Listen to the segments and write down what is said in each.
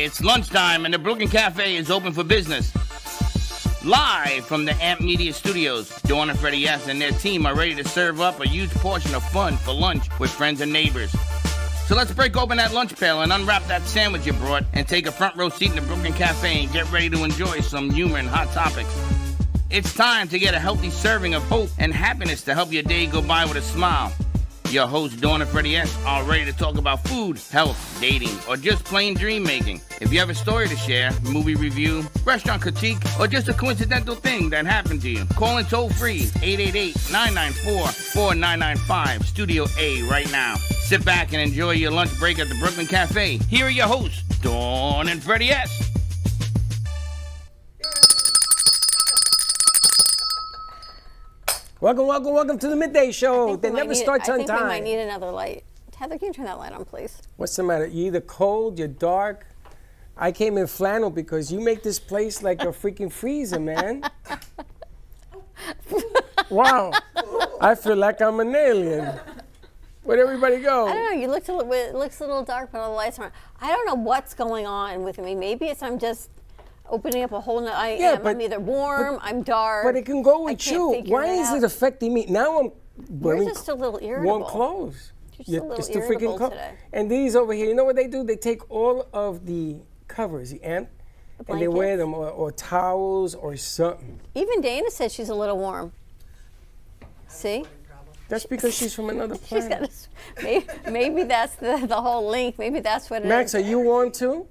It's lunchtime and the Brooklyn Cafe is open for business. Live from the Amp Media Studios, Dawn and Freddie S. and their team are ready to serve up a huge portion of fun for lunch with friends and neighbors. So let's break open that lunch pail and unwrap that sandwich you brought and take a front row seat in the Brooklyn Cafe and get ready to enjoy some humor and hot topics. It's time to get a healthy serving of hope and happiness to help your day go by with a smile. Your hosts, Dawn and Freddie S., are ready to talk about food, health, dating, or just plain dream making. If you have a story to share, movie review, restaurant critique, or just a coincidental thing that happened to you, call in toll free 888-994-4995, Studio A right now. Sit back and enjoy your lunch break at the Brooklyn Cafe. Here are your hosts, Dawn and Freddie S. Welcome to the Midday Show. That never starts on time. I think we might need another light. Heather, can you turn that light on, please? What's the matter? You either cold, you're dark. I came in flannel because you make this place like a freaking freezer, man. Wow. I feel like I'm an alien. Where'd everybody go? I don't know. You looked it looks a little dark, but all the lights are on. I don't know what's going on with me. Maybe it's I'm just opening up a whole new, I'm either warm, I'm dark. But it can go with you. Why is it affecting me? Now I'm wearing You're just a little irritable. warm clothes. You're just a little irritable today. And these over here, you know what they do? They take all of the covers, the amp, and they wear them, or towels or something. Even Dana says she's a little warm. See? That's because she's from another planet. Maybe that's the whole link. Maybe that's what it is. Max, are you warm too?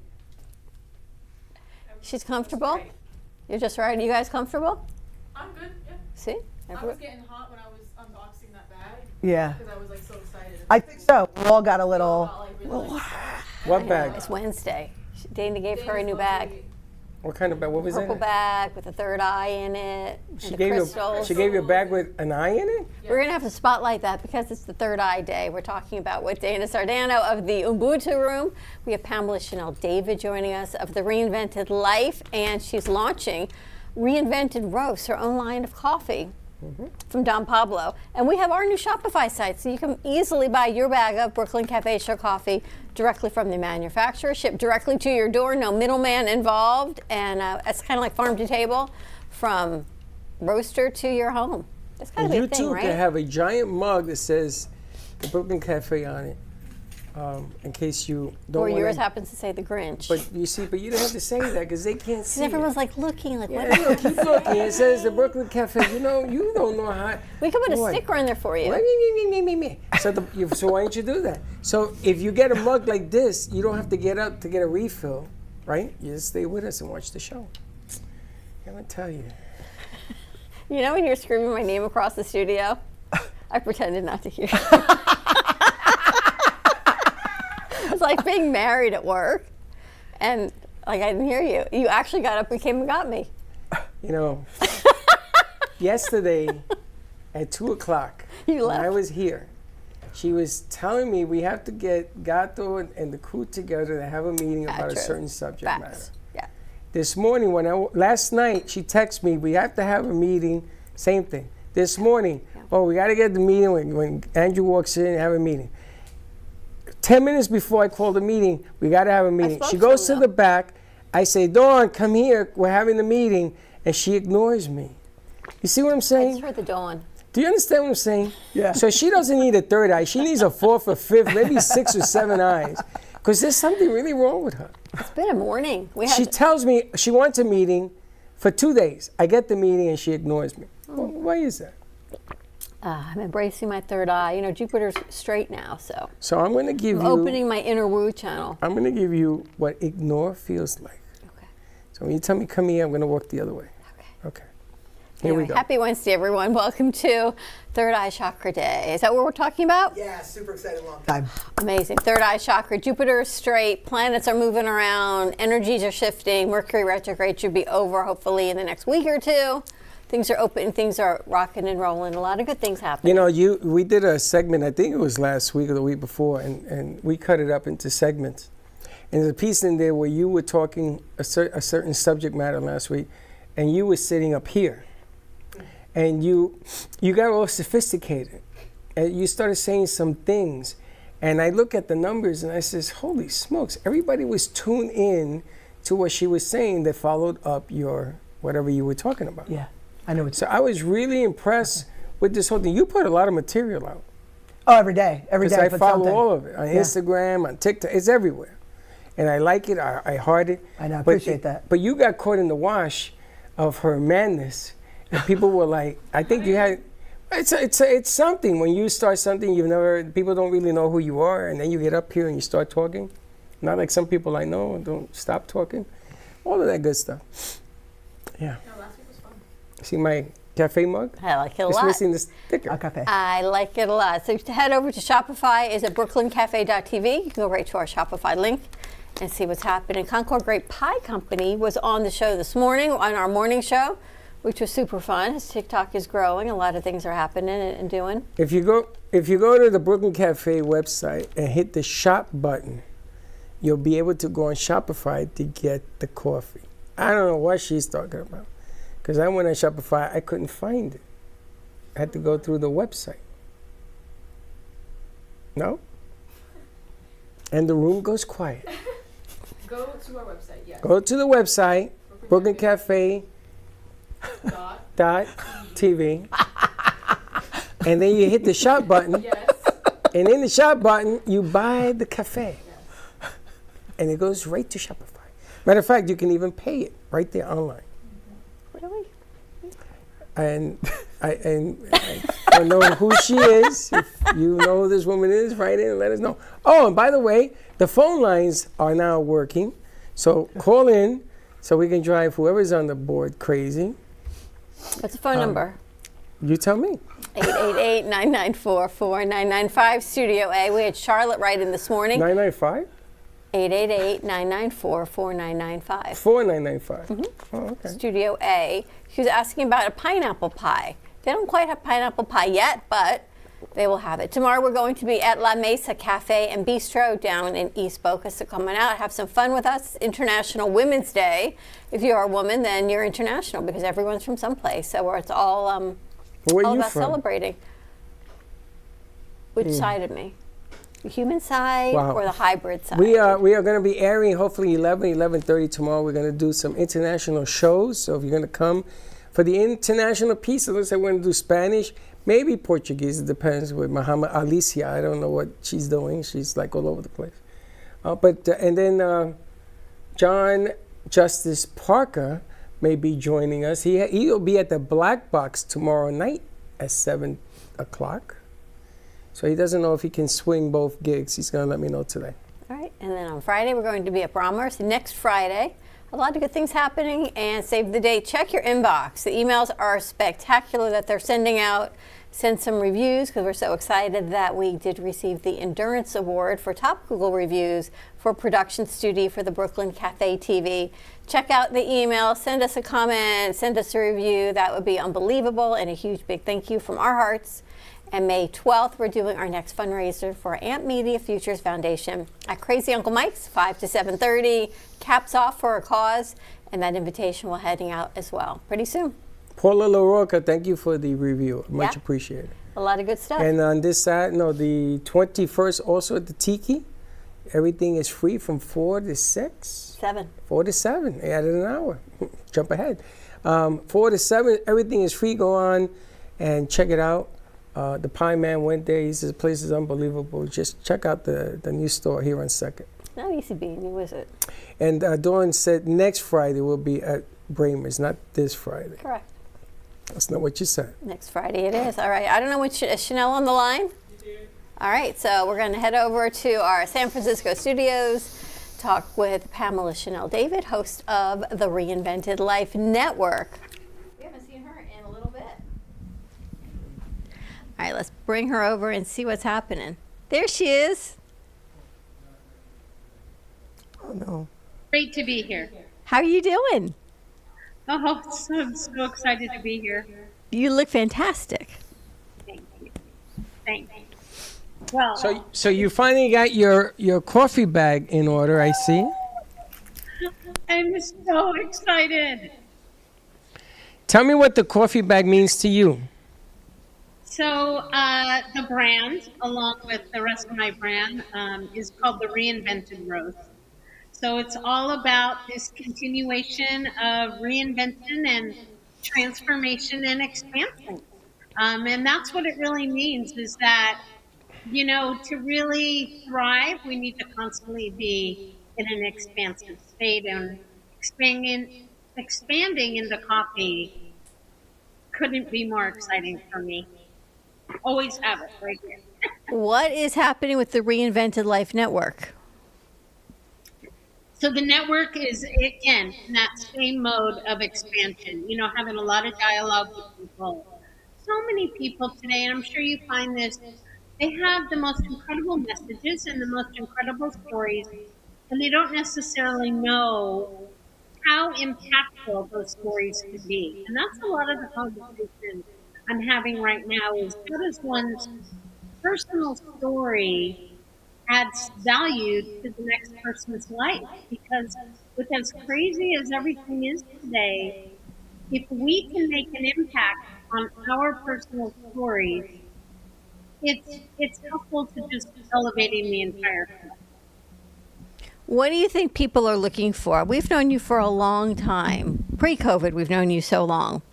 She's comfortable? You're just right. Are you guys comfortable? I'm good, yeah. See? I was getting hot when I was unboxing that bag. Yeah. Because I was like so excited. I think so. We all got a little. What bag? It's Wednesday. Dana gave her a new bag. What kind of bag? What was that? Purple bag with a third eye in it. She gave you a bag with an eye in it? We're going to have to spotlight that because it's the third eye day. We're talking about with Dana Sardano of the Ubuntu Room. We have Pamela Chanel David joining us of the Reinvented Life, and she's launching Reinvented Roast, her own line of coffee from Don Pablo. And we have our new Shopify site, so you can easily buy your bag of Brooklyn Cafe Show coffee directly from the manufacturer, shipped directly to your door, no middleman involved, and it's kind of like farm to table, from roaster to your home. That's kind of a big thing, right? You too can have a giant mug that says the Brooklyn Cafe on it, in case you don't Or yours happens to say the Grinch. But you see, but you don't have to say that because they can't see everyone's it. like looking, like, what? Yeah, keep looking. It says the Brooklyn Cafe. You know, you don't know how. We could put a sticker in there for you. Me. So why don't you do that? So if you get a mug like this, you don't have to get up to get a refill, right? You just stay with us and watch the show. I'm gonna tell you. You know when you're screaming my name across the studio? I pretended not to hear. It's like being married at work, and like I didn't hear you. You actually got up and came and got me. You know, yesterday at 2:00, when I was here, she was telling me we have to get Gato and the crew together to have a meeting about a certain subject matter. Yeah. This morning, last night, she texted me, we have to have a meeting, same thing. This morning, we got to get the meeting when Andrew walks in and have a meeting. 10 minutes before I call the meeting, we got to have a meeting. She goes to the back. I say, Dawn, come here. We're having the meeting. And she ignores me. You see what I'm saying? I just heard the Dawn. Do you understand what I'm saying? Yeah. So she doesn't need a third eye. She needs a fourth or fifth, maybe 6 or 7 eyes. Because there's something really wrong with her. It's been a morning. She tells me she wants a meeting for 2 days. I get the meeting and she ignores me. Well, why is that? I'm embracing my third eye. You know, Jupiter's straight now, so. So I'm going to give you. Opening my inner woo channel. I'm going to give you what ignore feels like. Okay. So when you tell me come here, I'm going to walk the other way. Okay. Here we go. Happy Wednesday, everyone. Welcome to Third Eye Chakra Day. Is that what we're talking about? Yeah, super excited, long time. Amazing. Third eye chakra. Jupiter is straight. Planets are moving around. Energies are shifting. Mercury retrograde should be over, hopefully, in the next week or two. Things are open. Things are rocking and rolling. A lot of good things happening. You know, we did a segment, I think it was last week or the week before, and we cut it up into segments. And there's a piece in there where you were talking a certain subject matter last week, and you were sitting up here. And you got all sophisticated. And you started saying some things. And I look at the numbers and I says, holy smokes, everybody was tuned in to what she was saying that followed up your whatever you were talking about. Yeah, I know. So I was really impressed with this whole thing. You put a lot of material out. Oh, every day. Every day. Because I put follow something. all of it on Instagram, on TikTok. It's everywhere. And I like it. I heart it. I know, I But appreciate that. But you got caught in the wash of her madness. And people were like, I think you had, it's something. When you start something, people don't really know who you are. And then you get up here and you start talking. Not like some people I know, don't stop talking. All of that good stuff. Yeah. No, last week was fun. See my cafe mug? I like it a It's lot. missing the sticker. A cafe. I like it a lot. So to head over to Shopify is at brooklyncafe.tv. You can go right to our Shopify link and see what's happening. Concord Great Pie Company was on the show this morning, on our morning show, which was super fun. His TikTok is growing. A lot of things are happening and doing. If you go to the Brooklyn Cafe website and hit the shop button, you'll be able to go on Shopify to get the coffee. I don't know what she's talking about. Because I went on Shopify, I couldn't find it. I had to go through the website. No? And the room goes quiet. Go to our website, yes. Go to the website, Brooklyn brooklyncafe.tv, and then you hit the shop button, Yes. and in the shop button, you buy the cafe. And it goes right to Shopify. Matter of fact, you can even pay it right there online. Really? And I don't know who she is. If you know who this woman is, write in and let us know. Oh, and by the way, the phone lines are now working. So call in so we can drive whoever's on the board crazy. What's the phone number? You tell me. 888-994-4995, Studio A. We had Charlotte write in this morning. 995? 888-994-4995. 4995. Oh, okay. Studio A. She was asking about a pineapple pie. They don't quite have pineapple pie yet, but they will have it. Tomorrow we're going to be at La Mesa Cafe and Bistro down in East Boca. So come on out, have some fun with us. International Women's Day. If you're a woman, then you're international because everyone's from someplace. So it's all, Where all you about from? celebrating. Which side of me? The human side Wow. or the hybrid side? We are going to be airing hopefully 11:30 tomorrow. We're going to do some international shows. So if you're going to come for the international piece, it looks like we're going to do Spanish, maybe Portuguese. It depends with Muhammad Alicia. I don't know what she's doing. She's like all over the place. And then John Justice Parker may be joining us. He'll be at the Black Box tomorrow night at 7 o'clock. So he doesn't know if he can swing both gigs. He's going to let me know today. All right, and then on Friday, we're going to be at Brahmers next Friday. A lot of good things happening, and save the date. Check your inbox. The emails are spectacular that they're sending out. Send some reviews because we're so excited that we did receive the Endurance Award for top Google reviews for production studio for the Brooklyn Cafe TV. Check out the email, send us a comment, send us a review. That would be unbelievable, and a huge big thank you from our hearts. And May 12th, we're doing our next fundraiser for Amp Media Futures Foundation at Crazy Uncle Mike's, 5 to 7:30. Caps off for a cause, and that invitation will heading out as well pretty soon. Paula LaRocca, thank you for the review. Much Yeah. appreciated. A lot of good stuff. And on this side, the 21st, also at the Tiki, everything is free from 4 to 6. 7. 4 to 7. They added an hour. Jump ahead. 4 to 7, everything is free. Go on and check it out. The Pie Man went there. He says the place is unbelievable. Just check out the new store here on 2nd. No, easy bean. Was it? And Dawn said next Friday we'll be at Bramer's, not this Friday. Correct. That's not what you said. Next Friday it is. All right. I don't know which is Chanel on the line. All right. So we're going to head over to our San Francisco studios, talk with Pamela Chanel David, host of the Reinvented Life Network. We haven't seen her in a little bit. All right. Let's bring her over and see what's happening. There she is. Oh, no. Great to be here. How are you doing? Oh, I'm so excited to be here. You look fantastic. Thank you. Thank you. Well, So you finally got your coffee bag in order, I see. I'm so excited. Tell me what the coffee bag means to you. So the brand, along with the rest of my brand, is called the Reinvented Rose. So it's all about this continuation of reinvention and transformation and expansion. And that's what it really means is that, to really thrive, we need to constantly be in an expansive state and expanding into coffee couldn't be more exciting for me. Always have it right here. What is happening with the Reinvented Life Network? So the network is, again, in that same mode of expansion, having a lot of dialogue with people. So many people today, and I'm sure you find this, they have the most incredible messages and the most incredible stories, and they don't necessarily know how impactful those stories could be. And that's a lot of the conversation I'm having right now is how does one's personal story adds value to the next person's life? Because with as crazy as everything is today, if we can make an impact on our personal stories, it's helpful to just elevating the entire thing. What do you think people are looking for? We've known you for a long time. Pre-COVID, we've known you so long.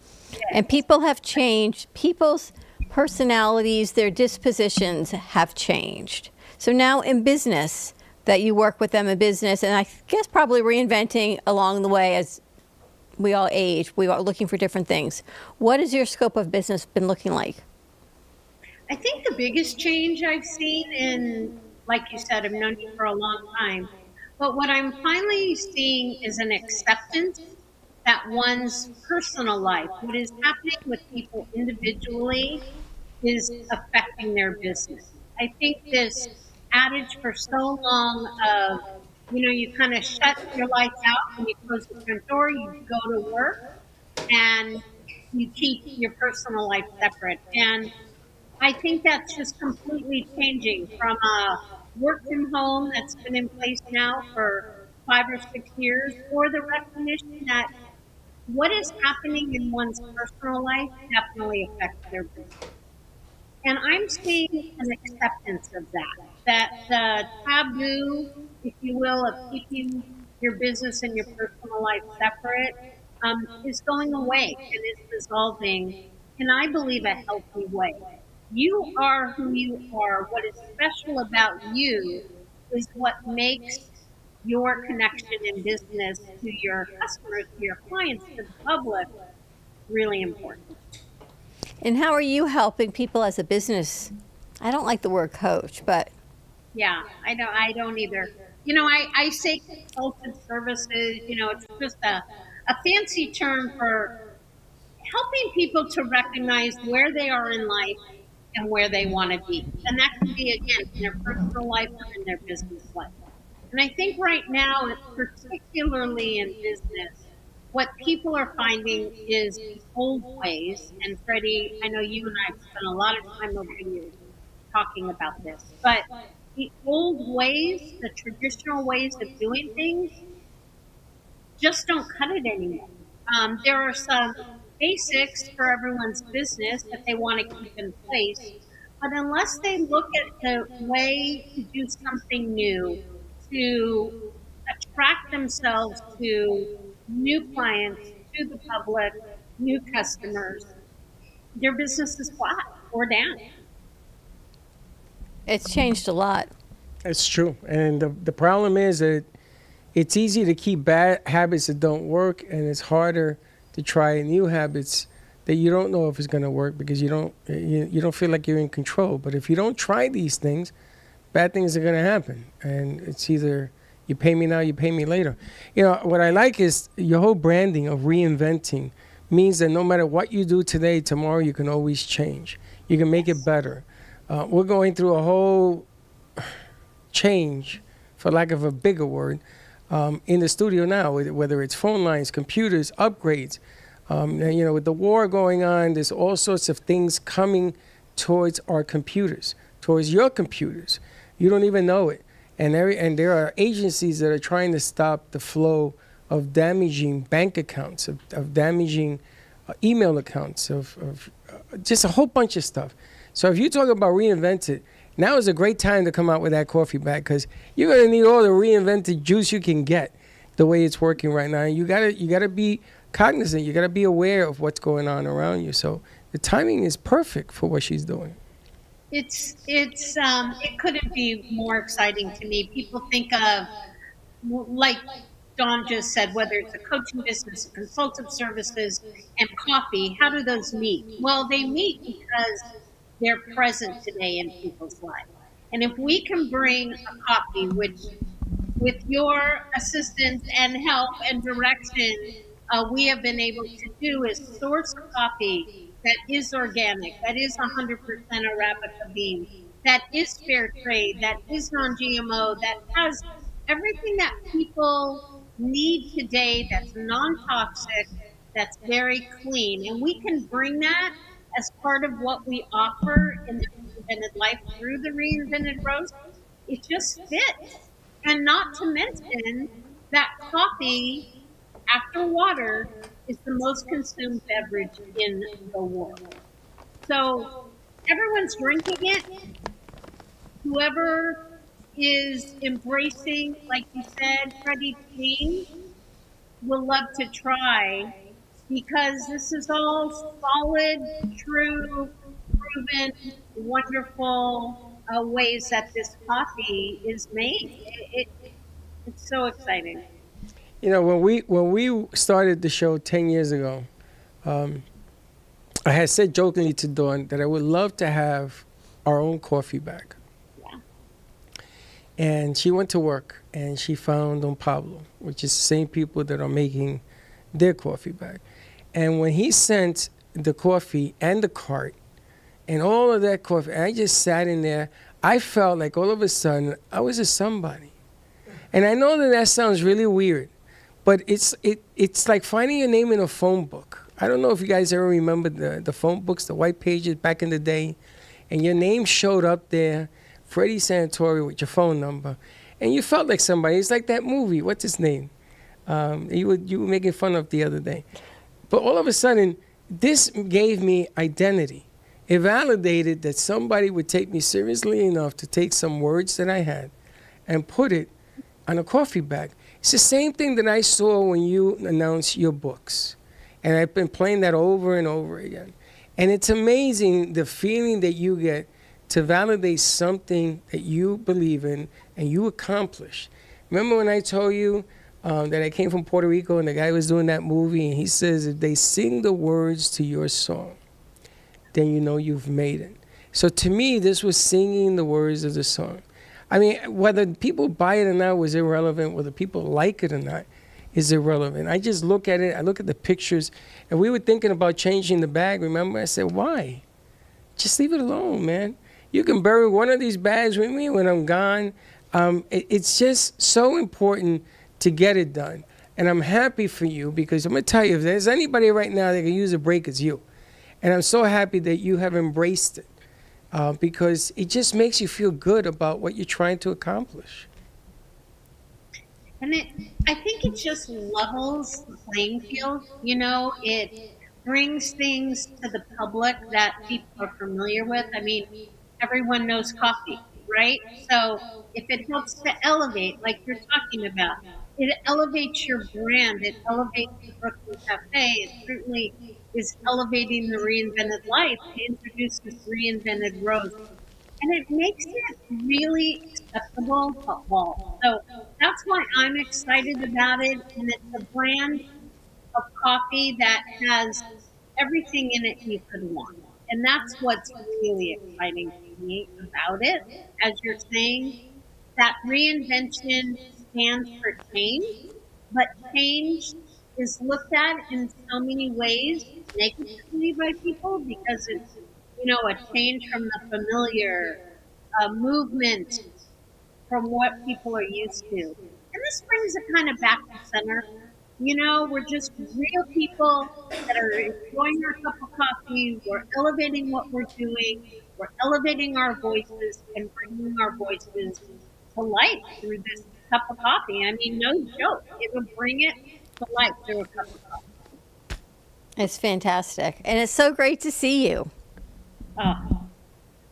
And people have changed. People's personalities, their dispositions have changed. So now in business, that you work with them in business, and I guess probably reinventing along the way as we all age, we are looking for different things. What has your scope of business been looking like? I think the biggest change I've seen in, like you said, I've known you for a long time, but what I'm finally seeing is an acceptance that one's personal life, what is happening with people individually, is affecting their business. I think this adage for so long of, you kind of shut your lights out when you close the front door, you go to work, and you keep your personal life separate. And I think that's just completely changing from a work from home that's been in place now for 5 or 6 years, or the recognition that what is happening in one's personal life definitely affects their business. And I'm seeing an acceptance of that the taboo, if you will, of keeping your business and your personal life separate is going away and is dissolving in, I believe, a healthy way. You are who you are. What is special about you is what makes your connection in business to your customers, to your clients, to the public really important. And how are you helping people as a business? I don't like the word coach, but Yeah, I don't either. I say consultant services, it's just a fancy term for helping people to recognize where they are in life and where they want to be. And that can be, again, in their personal life or in their business life. And I think right now, particularly in business, what people are finding is the old ways. And Freddie, I know you and I have spent a lot of time over the years talking about this, but the old ways, the traditional ways of doing things, just don't cut it anymore. There are some basics for everyone's business that they want to keep in place, but unless they look at the way to do something new, to attract themselves to new clients, to the public, new customers, their business is flat or down. it's changed a lot. It's true. And the problem is that it's easy to keep bad habits that don't work, and it's harder to try new habits that you don't know if it's going to work because you don't feel like you're in control. But if you don't try these things, bad things are going to happen. And it's either you pay me now, you pay me later. What I like is your whole branding of reinventing means that no matter what you do today, tomorrow you can always change. You can make it better. We're going through a whole change, for lack of a bigger word, in the studio now, whether it's phone lines, computers, upgrades. With the war going on, there's all sorts of things coming towards our computers, towards your computers. You don't even know it. And there are agencies that are trying to stop the flow of damaging bank accounts, of damaging email accounts, of just a whole bunch of stuff. So if you talk about reinvented, now is a great time to come out with that coffee bag, because you're going to need all the reinvented juice you can get the way it's working right now. And you gotta be cognizant. You got to be aware of what's going on around you. So the timing is perfect for what she's doing. It couldn't be more exciting to me. People think of, like Dawn just said, whether it's a coaching business, consultative services, and coffee, how do those meet? Well, they meet because they're present today in people's lives. And if we can bring a coffee, which with your assistance and help and direction, we have been able to do is source coffee that is organic, that is 100% Arabica bean, that is fair trade, that is non GMO, that has everything that people need today, that's non toxic, that's very clean. And we can bring that as part of what we offer in the Reinvented Life through the Reinvented Roast. It just fits. And not to mention that coffee, after water, is the most consumed beverage in the world. So everyone's drinking it. Whoever is embracing, like you said, Freddie, change, will love to try, because this is all solid, true, proven, wonderful ways that this coffee is made. It's so exciting. You know, when we started the show 10 years ago, I had said jokingly to Dawn that I would love to have our own coffee bag. Yeah. And she went to work and she found Don Pablo, which is the same people that are making their coffee bag. And when he sent the coffee and the cart and all of that coffee, I just sat in there. I felt like all of a sudden I was a somebody. And I know that that sounds really weird, but it's like finding your name in a phone book. I don't know if you guys ever remember the phone books, the white pages back in the day, and your name showed up there, Freddie Santori, with your phone number, and you felt like somebody. It's like that movie. What's his name? You were making fun of the other day. But all of a sudden, this gave me identity. It validated that somebody would take me seriously enough to take some words that I had and put it on a coffee bag. It's the same thing that I saw when you announced your books. And I've been playing that over and over again. And it's amazing the feeling that you get to validate something that you believe in and you accomplish. Remember when I told you that I came from Puerto Rico and the guy was doing that movie, and he says, if they sing the words to your song, then you know you've made it. So to me, this was singing the words of the song. I mean, whether people buy it or not was irrelevant. Whether people like it or not is irrelevant. I just look at it. I look at the pictures. And we were thinking about changing the bag, remember? I said, why? Just leave it alone, man. You can bury one of these bags with me when I'm gone. It's just so important to get it done. And I'm happy for you, because I'm going to tell you, if there's anybody right now that can use a break, it's you. And I'm so happy that you have embraced it. Because it just makes you feel good about what you're trying to accomplish. And I think it just levels the playing field. It brings things to the public that people are familiar with. I mean, everyone knows coffee, right? So if it helps to elevate, like you're talking about, it elevates your brand, it elevates the Brooklyn Cafe, it certainly is elevating the Reinvented Life to introduce this Reinvented Roast. And it makes it really acceptable to all. So that's why I'm excited about it. And it's a brand of coffee that has everything in it you could want. And that's what's really exciting to me about it. As you're saying, that reinvention stands for change, but change is looked at in so many ways negatively by people, because it's, a change from the familiar, movement from what people are used to. And this brings it kind of back to center. We're just real people that are enjoying our cup of coffee. We're elevating what we're doing. We're elevating our voices and bringing our voices to life through this cup of coffee. I mean, no joke. It will bring it to life through a cup of coffee. It's fantastic. And it's so great to see you.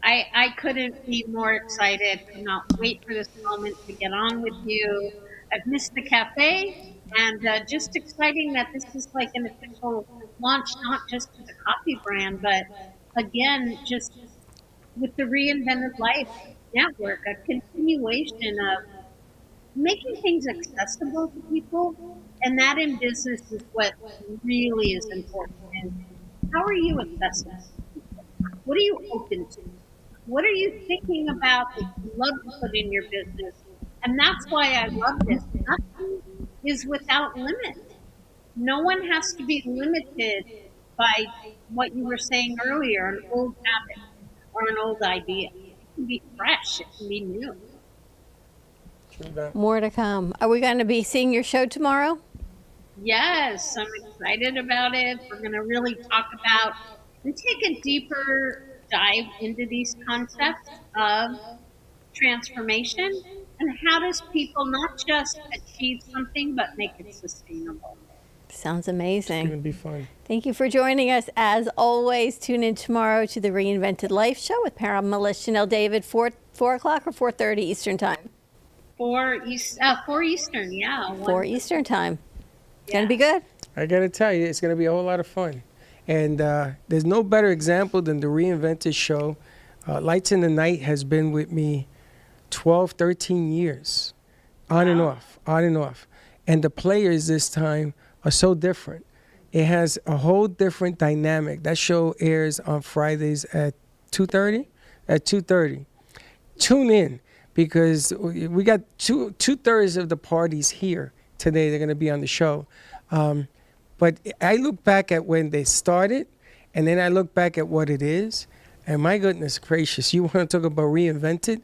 I couldn't be more excited. Could not wait for this moment to get on with you. I've missed the cafe, and just exciting that this is like an official launch, not just for the coffee brand, but again, just with the Reinvented Life Network, a continuation of making things accessible to people. And that in business is what really is important. And how are you accessible? What are you open to? What are you thinking about that you love to put in your business? And that's why I love this. Nothing is without limit. No one has to be limited by what you were saying earlier, an old habit or an old idea. It can be fresh, it can be new. More to come. Are we going to be seeing your show tomorrow? Yes, I'm excited about it. We're going to really talk about and take a deeper dive into these concepts of transformation and how does people not just achieve something but make it sustainable. Sounds amazing. It's going to be fun. Thank you for joining us. As always, tune in tomorrow to the Reinvented Life Show with Pamela Chanel David, 4 o'clock or 4:30 Eastern Time. 4 Eastern, yeah. 4 Eastern Time. It's going to be good. I got to tell you, it's going to be a whole lot of fun. And there's no better example than the Reinvented Show. Lights in the Night has been with me 12, 13 years, on and off. And the players this time are so different. It has a whole different dynamic. That show airs on Fridays at 2:30. At 2:30. Tune in because we got two-thirds of the parties here today. They're going to be on the show. But I look back at when they started, and then I look back at what it is, and my goodness gracious, you want to talk about reinvented?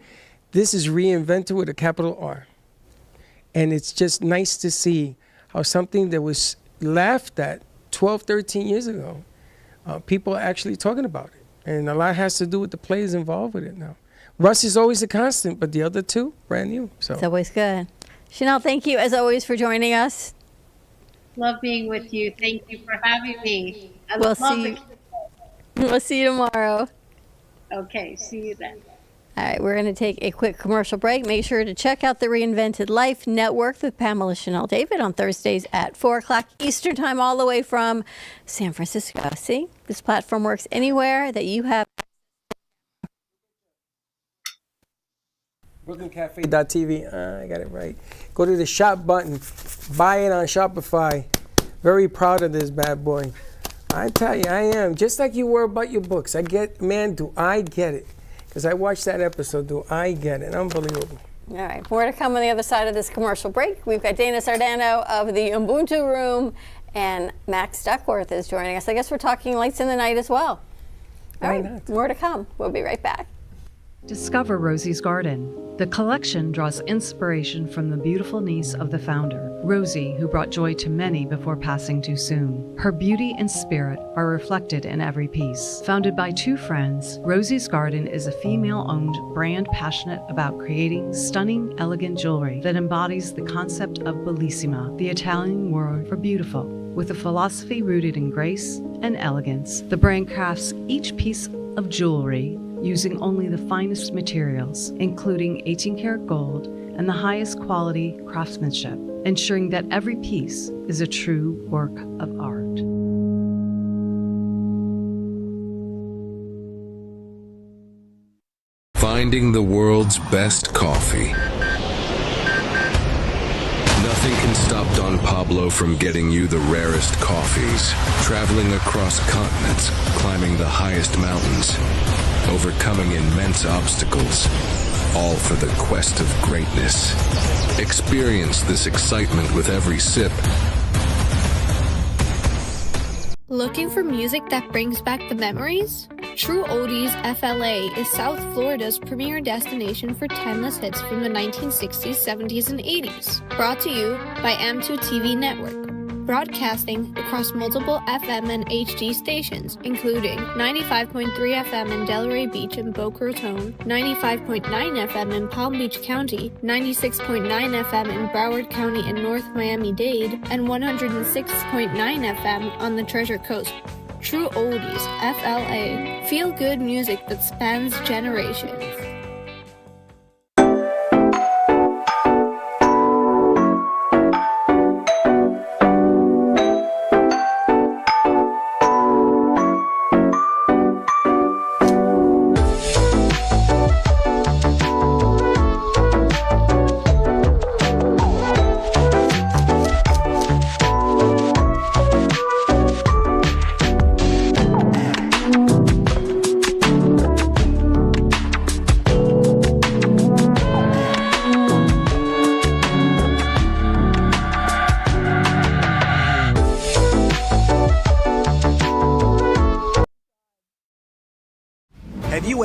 This is reinvented with a capital R. And it's just nice to see how something that was laughed at 12, 13 years ago, people are actually talking about it. And a lot has to do with the players involved with it now. Russ is always a constant, but the other two, brand new. So It's always good. Chanel, thank you as always for joining us. Love being with you. Thank you for having me. We'll see you tomorrow. Okay, see you then. All right, we're going to take a quick commercial break. Make sure to check out the Reinvented Life Network with Pamela Chanel David on Thursdays at 4 o'clock Eastern Time, all the way from San Francisco. See, this platform works anywhere that you have. BrooklynCafe.tv. I got it right. Go to the shop button. Buy it on Shopify. Very proud of this bad boy. I tell you, I am. Just like you were about your books. Do I get it? Because I watched that episode. Do I get it? Unbelievable. All right, more to come on the other side of this commercial break. We've got Dana Sardano of the Ubuntu Room, and Max Duckworth is joining us. I guess we're talking Lights in the Night as well. All Why right, not? more to come. We'll be right back. Discover Rosie's Garden. The collection draws inspiration from the beautiful niece of the founder, Rosie, who brought joy to many before passing too soon. Her beauty and spirit are reflected in every piece. Founded by two friends, Rosie's Garden is a female-owned brand passionate about creating stunning, elegant jewelry that embodies the concept of bellissima, the Italian word for beautiful. With a philosophy rooted in grace and elegance, the brand crafts each piece of jewelry using only the finest materials, including 18-karat gold and the highest quality craftsmanship, ensuring that every piece is a true work of art. Finding the world's best coffee. Nothing can stop Don Pablo from getting you the rarest coffees. Traveling across continents, climbing the highest mountains, overcoming immense obstacles, all for the quest of greatness. Experience this excitement with every sip. Looking for music that brings back the memories? True Oldies FLA is South Florida's premier destination for timeless hits from the 1960s, 70s, and 80s. Brought to you by M2 TV Network. broadcasting across multiple FM and HD stations, including 95.3 FM in Delray Beach and Boca Raton, 95.9 FM in Palm Beach County, 96.9 FM in Broward County and North Miami-Dade, and 106.9 FM on the Treasure Coast. True Oldies, FLA. Feel good music that spans generations.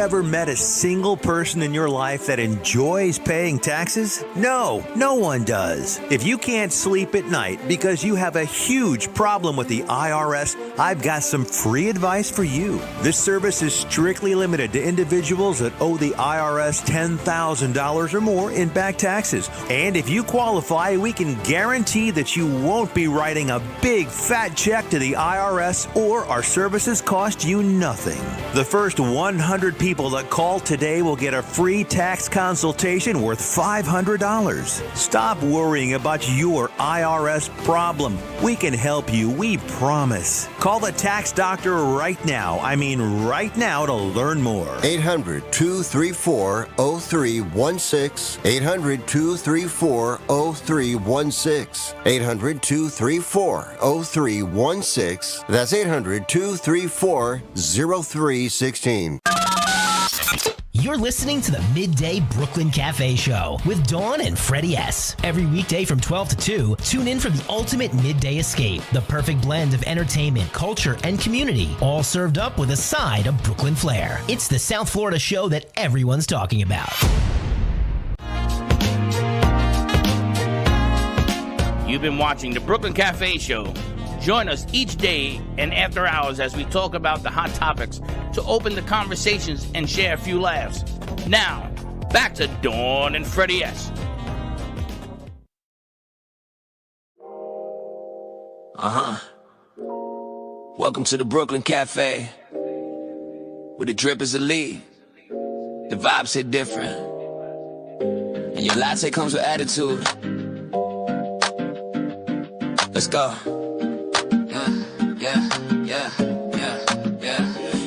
Ever met a single person in your life that enjoys paying taxes? No, no one does. If you can't sleep at night because you have a huge problem with the IRS, I've got some free advice for you. This service is strictly limited to individuals that owe the IRS $10,000 or more in back taxes. And if you qualify, we can guarantee that you won't be writing a big fat check to the IRS, or our services cost you nothing. The first 100 people that call today will get a free tax consultation worth $500. Stop worrying about your IRS problem. We can help you, we promise. Call the tax doctor right now. I mean right now, to learn more. 800-234-0316. 800-234-0316. 800-234-0316. That's 800-234-0316. You're listening to the Midday Brooklyn Cafe Show with Dawn and Freddie S. Every weekday from 12 to 2, tune in for the ultimate midday escape. The perfect blend of entertainment, culture, and community, all served up with a side of Brooklyn flair. It's the South Florida show that everyone's talking about. You've been watching the Brooklyn Cafe Show. Join us each day and after hours as we talk about the hot topics to open the conversations and share a few laughs. Now, back to Dawn and Freddie S. Welcome to the Brooklyn Cafe, where the drip is elite, the vibes hit different, and your latte comes with attitude. Let's go.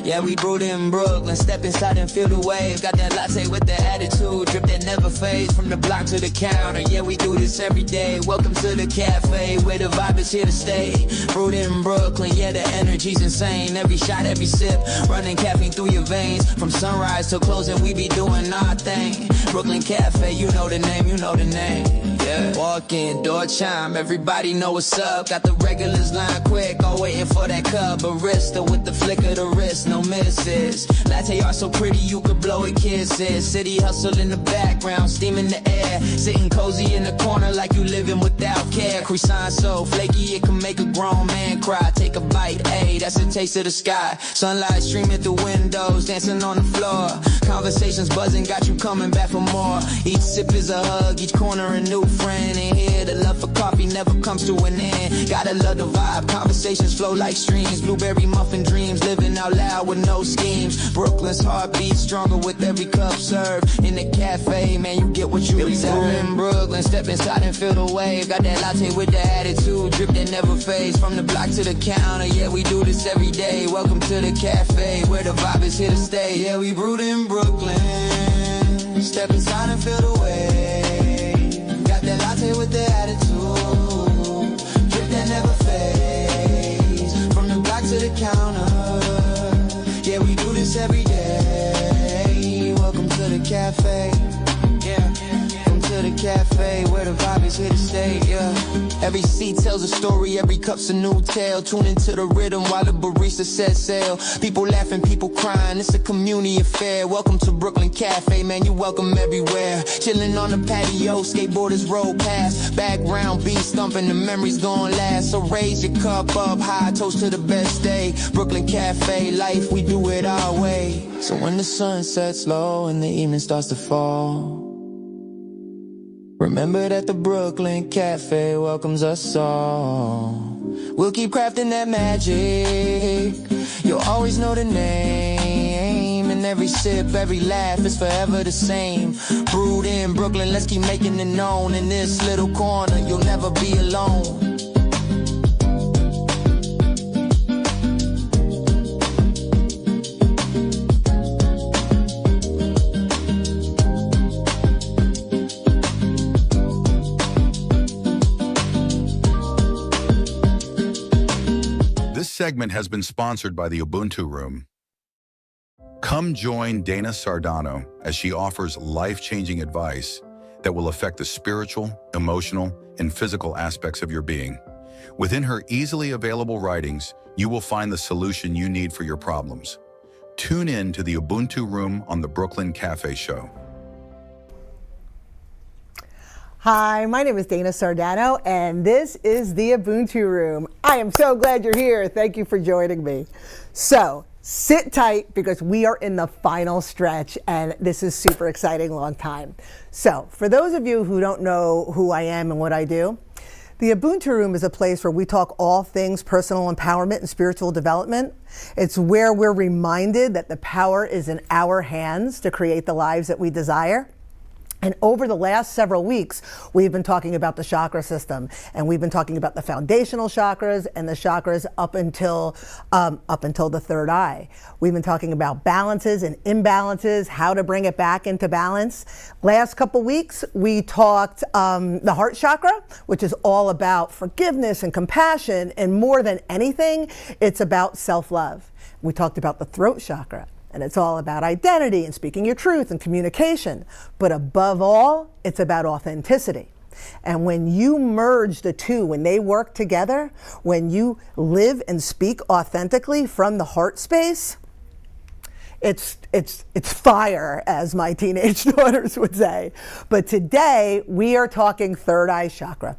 Yeah, we brewed in Brooklyn, step inside and feel the wave. Got that latte with the attitude, drip that never fades. From the block to the counter, yeah, we do this every day. Welcome to the cafe, where the vibe is here to stay. Brewed in Brooklyn, yeah, the energy's insane. Every shot, every sip, running caffeine through your veins. From sunrise till closing, we be doing our thing. Brooklyn Cafe, you know the name, you know the name. Yeah. Walk in, door chime, everybody know what's up. Got the regulars line quick, all waiting for that cup. Barista with the flick of the wrist, no misses. Latte art so pretty you could blow it kisses. City hustle in the background, steam in the air. Sitting cozy in the corner like you living without care. Croissant so flaky it can make a grown man cry. Take a bite, ayy, that's a taste of the sky. Sunlight streaming through windows, dancing on the floor. Conversations buzzing, got you coming back for more. Each sip is a hug, each corner a new friend. And here the love for coffee never comes to an end. Gotta love the vibe, conversations flow like streams. Blueberry muffin dreams, living out loud with no schemes. Brooklyn's heartbeat stronger with every cup served. In the cafe, man, you get what you deserve. In Brooklyn, step inside and feel the wave. Got that latte with the attitude, drip that never fades. From the block to the counter, yeah, we do this every day. Welcome to the cafe, where the vibe is here to stay. Yeah, we brewed in Brooklyn. Step inside and feel the wave. Got that latte with the attitude, drip that never fades. From the block to the counter, yeah, we do this every day. Welcome to the cafe. Yeah, welcome to the cafe, where the vibe is here to stay. Yeah. Every seat tells a story, every cup's a new tale. Tune into the rhythm while the barista sets sail. People laughing, people crying, it's a community affair. Welcome to Brooklyn Cafe, man, you welcome everywhere. Chilling on the patio, skateboarders roll past. Background beat thumping, the memories gon' last. So raise your cup up high, toast to the best day. Brooklyn Cafe, life, we do it our way. So when the sun sets low and the evening starts to fall, remember that the Brooklyn Cafe welcomes us all. We'll keep crafting that magic. You'll always know the name. And every sip, every laugh is forever the same. Brewed in Brooklyn, let's keep making it known. In this little corner, you'll never be alone. This segment has been sponsored by the Ubuntu Room. Come join Dana Sardano as she offers life-changing advice that will affect the spiritual, emotional, and physical aspects of your being. Within her easily available writings, you will find the solution you need for your problems. Tune in to the Ubuntu Room on the Brooklyn Cafe Show. Hi, my name is Dana Sardano, and this is the Ubuntu Room. I am so glad you're here. Thank you for joining me. So, sit tight because we are in the final stretch, and this is super exciting, long time. So, for those of you who don't know who I am and what I do, the Ubuntu Room is a place where we talk all things personal empowerment and spiritual development. It's where we're reminded that the power is in our hands to create the lives that we desire. And over the last several weeks, we've been talking about the chakra system, and we've been talking about the foundational chakras and the chakras up until the third eye. We've been talking about balances and imbalances, how to bring it back into balance. Last couple weeks, we talked the heart chakra, which is all about forgiveness and compassion, and more than anything, it's about self-love. We talked about the throat chakra. And it's all about identity and speaking your truth and communication. But above all, it's about authenticity. And when you merge the two, when they work together, when you live and speak authentically from the heart space, it's fire, as my teenage daughters would say. But today, we are talking third eye chakra.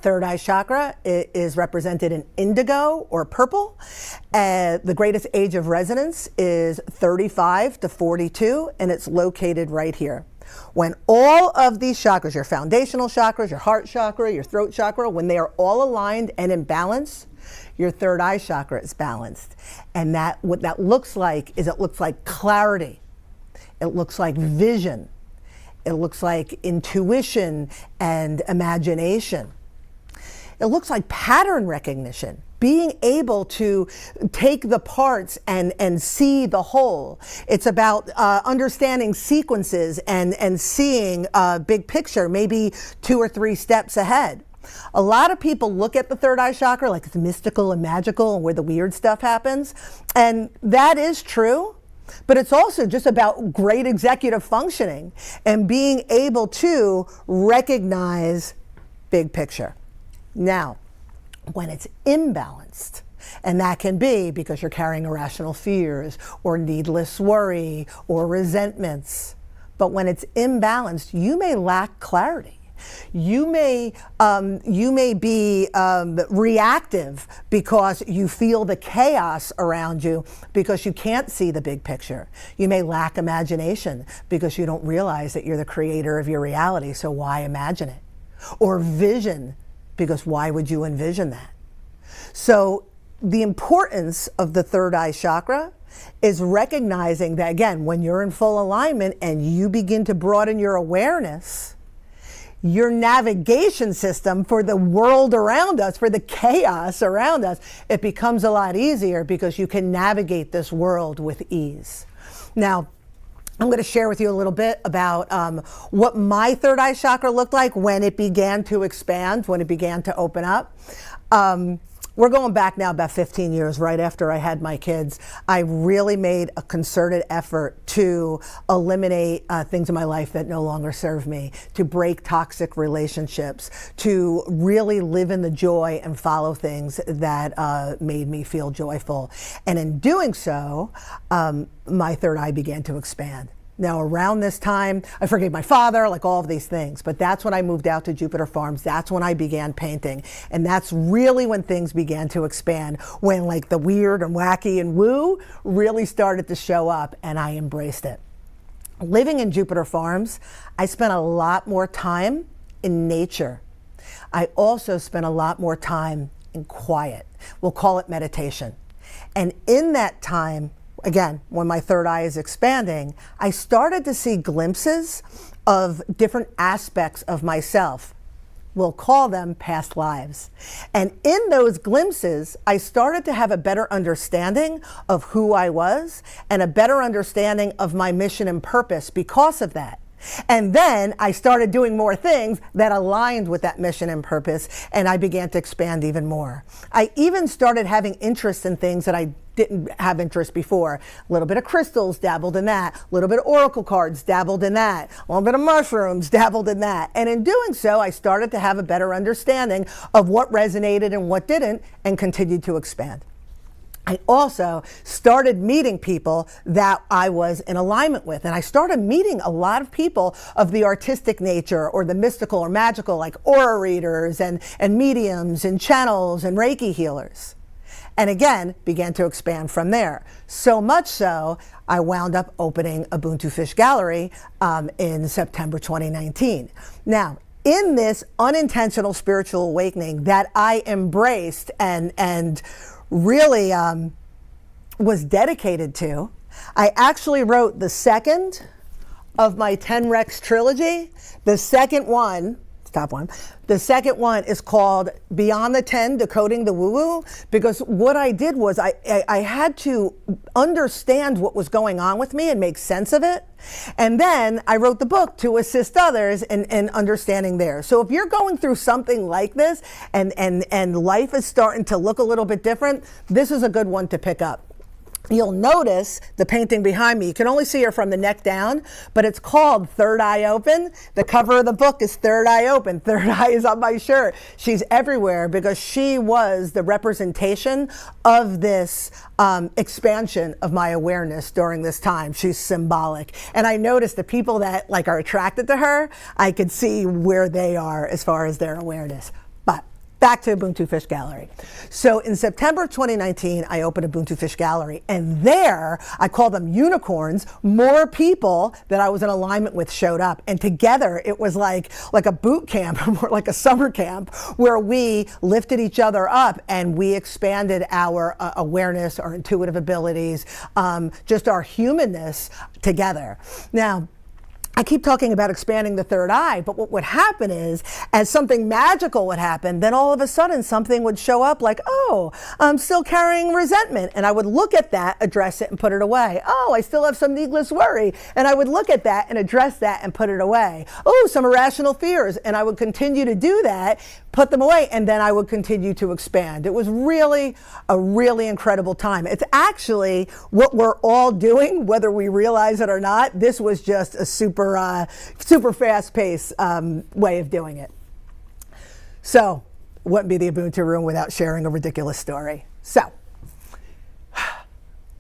Third eye chakra is represented in indigo or purple. The greatest age of resonance is 35 to 42, and it's located right here. When all of these chakras, your foundational chakras, your heart chakra, your throat chakra, when they are all aligned and in balance, your third eye chakra is balanced. And what that looks like is it looks like clarity. It looks like vision. It looks like intuition and imagination. It looks like pattern recognition, being able to take the parts and see the whole. It's about understanding sequences and seeing a big picture, maybe 2 or 3 steps ahead. A lot of people look at the third eye chakra like it's mystical and magical and where the weird stuff happens. And that is true. But it's also just about great executive functioning and being able to recognize big picture. Now, when it's imbalanced, and that can be because you're carrying irrational fears or needless worry or resentments, but when it's imbalanced, you may lack clarity. You may be reactive because you feel the chaos around you because you can't see the big picture. You may lack imagination because you don't realize that you're the creator of your reality, so why imagine it? Or vision, because why would you envision that? So the importance of the third eye chakra is recognizing that, again, when you're in full alignment and you begin to broaden your awareness, your navigation system for the world around us, for the chaos around us, it becomes a lot easier because you can navigate this world with ease. Now, I'm going to share with you a little bit about what my third eye chakra looked like when it began to expand, when it began to open up. we're going back now about 15 years, right after I had my kids. I really made a concerted effort to eliminate things in my life that no longer serve me, to break toxic relationships, to really live in the joy and follow things that made me feel joyful. And in doing so, my third eye began to expand. Now, around this time, I forgave my father, like all of these things, but that's when I moved out to Jupiter Farms. That's when I began painting. And that's really when things began to expand, when like the weird and wacky and woo really started to show up, and I embraced it. Living in Jupiter Farms, I spent a lot more time in nature. I also spent a lot more time in quiet. We'll call it meditation. And in that time, again, when my third eye is expanding, I started to see glimpses of different aspects of myself. We'll call them past lives. And in those glimpses, I started to have a better understanding of who I was and a better understanding of my mission and purpose because of that. And then I started doing more things that aligned with that mission and purpose, and I began to expand even more. I even started having interest in things that I didn't have interest before. A little bit of crystals, dabbled in that. A little bit of oracle cards, dabbled in that. A little bit of mushrooms, dabbled in that. And in doing so, I started to have a better understanding of what resonated and what didn't, and continued to expand. I also started meeting people that I was in alignment with. And I started meeting a lot of people of the artistic nature or the mystical or magical, like aura readers and mediums and channels and Reiki healers. And again, began to expand from there. So much so, I wound up opening Ubuntu Fish Gallery in September 2019. Now, in this unintentional spiritual awakening that I embraced and really was dedicated to, I actually wrote the second of my 10 Rex trilogy. The second one, top one, the second one is called Beyond the 10, Decoding the Woo-Woo, because what I did was I had to understand what was going on with me and make sense of it. And then I wrote the book to assist others in understanding theirs. So if you're going through something like this and life is starting to look a little bit different, this is a good one to pick up. You'll notice the painting behind me. You can only see her from the neck down, but it's called Third Eye Open. The cover of the book is Third Eye Open. Third Eye is on my shirt. She's everywhere because she was the representation of this expansion of my awareness during this time. She's symbolic. And I noticed the people that like are attracted to her, I could see where they are as far as their awareness. But back to Ubuntu Fish Gallery. So in September 2019, I opened Ubuntu Fish Gallery, and there, I call them unicorns, more people that I was in alignment with showed up. And together, it was like a boot camp, more like a summer camp, where we lifted each other up and we expanded our awareness, our intuitive abilities, just our humanness together. Now, I keep talking about expanding the third eye, but what would happen is, as something magical would happen, then all of a sudden something would show up like, oh, I'm still carrying resentment. And I would look at that, address it, and put it away. Oh, I still have some needless worry. And I would look at that and address that and put it away. Oh, some irrational fears. And I would continue to do that, put them away, and then I would continue to expand. It was really a really incredible time. It's actually what we're all doing, whether we realize it or not. This was just a super fast-paced way of doing it. So, wouldn't be the Ubuntu Room without sharing a ridiculous story. So,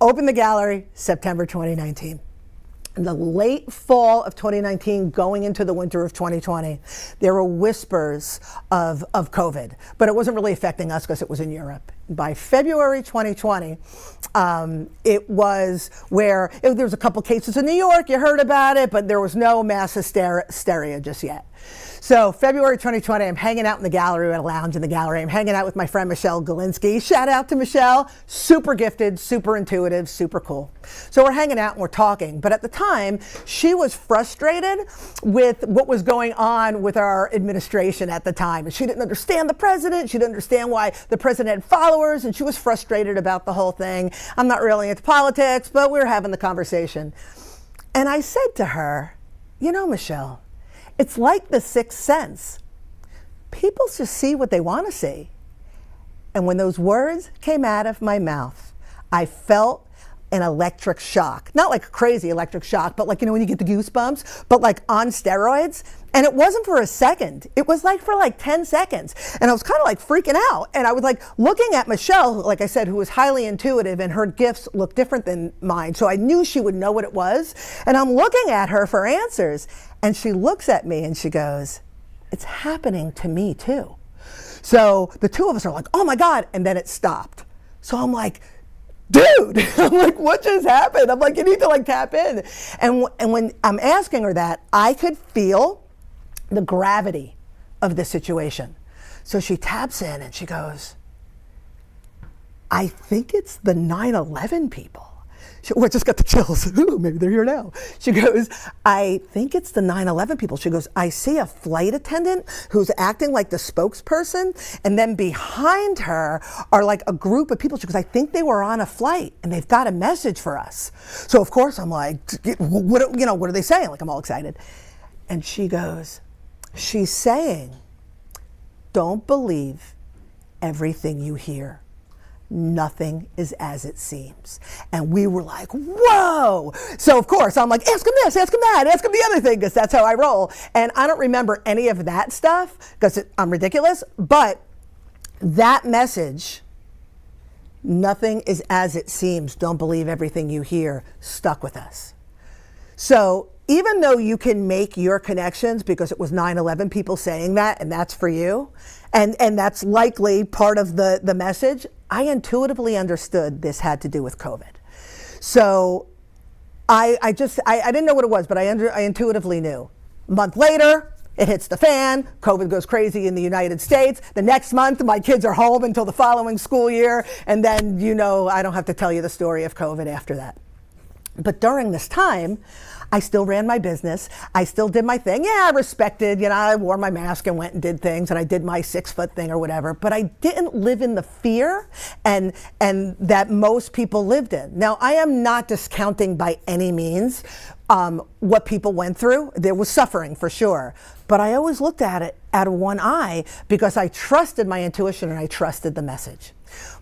opened the gallery September 2019. In the late fall of 2019, going into the winter of 2020, there were whispers of COVID, but it wasn't really affecting us because it was in Europe. By February 2020, it was where there was a couple cases in New York, you heard about it, but there was no mass hysteria just yet. So February 2020, I'm hanging out in the gallery, at a lounge in the gallery. I'm hanging out with my friend Michelle Galinsky. Shout out to Michelle, super gifted, super intuitive, super cool. So we're hanging out and we're talking. But at the time, she was frustrated with what was going on with our administration at the time. And she didn't understand the president. She didn't understand why the president had followers. And she was frustrated about the whole thing. I'm not really into politics, but we were having the conversation. And I said to her, you know, Michelle, it's like the sixth sense. People just see what they want to see. And when those words came out of my mouth, I felt an electric shock. Not like a crazy electric shock, but like, you know, when you get the goosebumps, but like on steroids. And it wasn't for a second. It was like for like 10 seconds. And I was kind of like freaking out. And I was like looking at Michelle, like I said, who was highly intuitive, and her gifts looked different than mine. So I knew she would know what it was. And I'm looking at her for answers. And she looks at me and she goes, "It's happening to me too." So the two of us are like, "Oh my God." And then it stopped. So I'm like, dude, I'm like, what just happened? I'm like, you need to like tap in. And when I'm asking her that, I could feel the gravity of the situation. So she taps in and she goes, "I think it's the 9/11 people." I just got the chills. Ooh, maybe they're here now. She goes, "I think it's the 9/11 people." She goes, "I see a flight attendant who's acting like the spokesperson, and then behind her are like a group of people." She goes, "I think they were on a flight and they've got a message for us." So of course I'm like, what are they saying? Like, I'm all excited. And she goes, "She's saying, don't believe everything you hear. Nothing is as it seems." And we were like, whoa. So of course I'm like, ask him this, ask him that, ask him the other thing, because that's how I roll. And I don't remember any of that stuff because I'm ridiculous, but that message, "Nothing is as it seems, don't believe everything you hear," stuck with us. So even though you can make your connections because it was 9/11 people saying that, and that's for you, and that's likely part of the message, I intuitively understood this had to do with COVID. So I didn't know what it was, but I intuitively knew. A month later, it hits the fan. COVID goes crazy in the United States. The next month, my kids are home until the following school year. And then, I don't have to tell you the story of COVID after that. But during this time, I still ran my business. I still did my thing. Yeah, I respected, I wore my mask and went and did things, and I did my 6-foot thing or whatever, but I didn't live in the fear and that most people lived in. Now, I am not discounting by any means what people went through. There was suffering for sure, but I always looked at it out of one eye because I trusted my intuition and I trusted the message.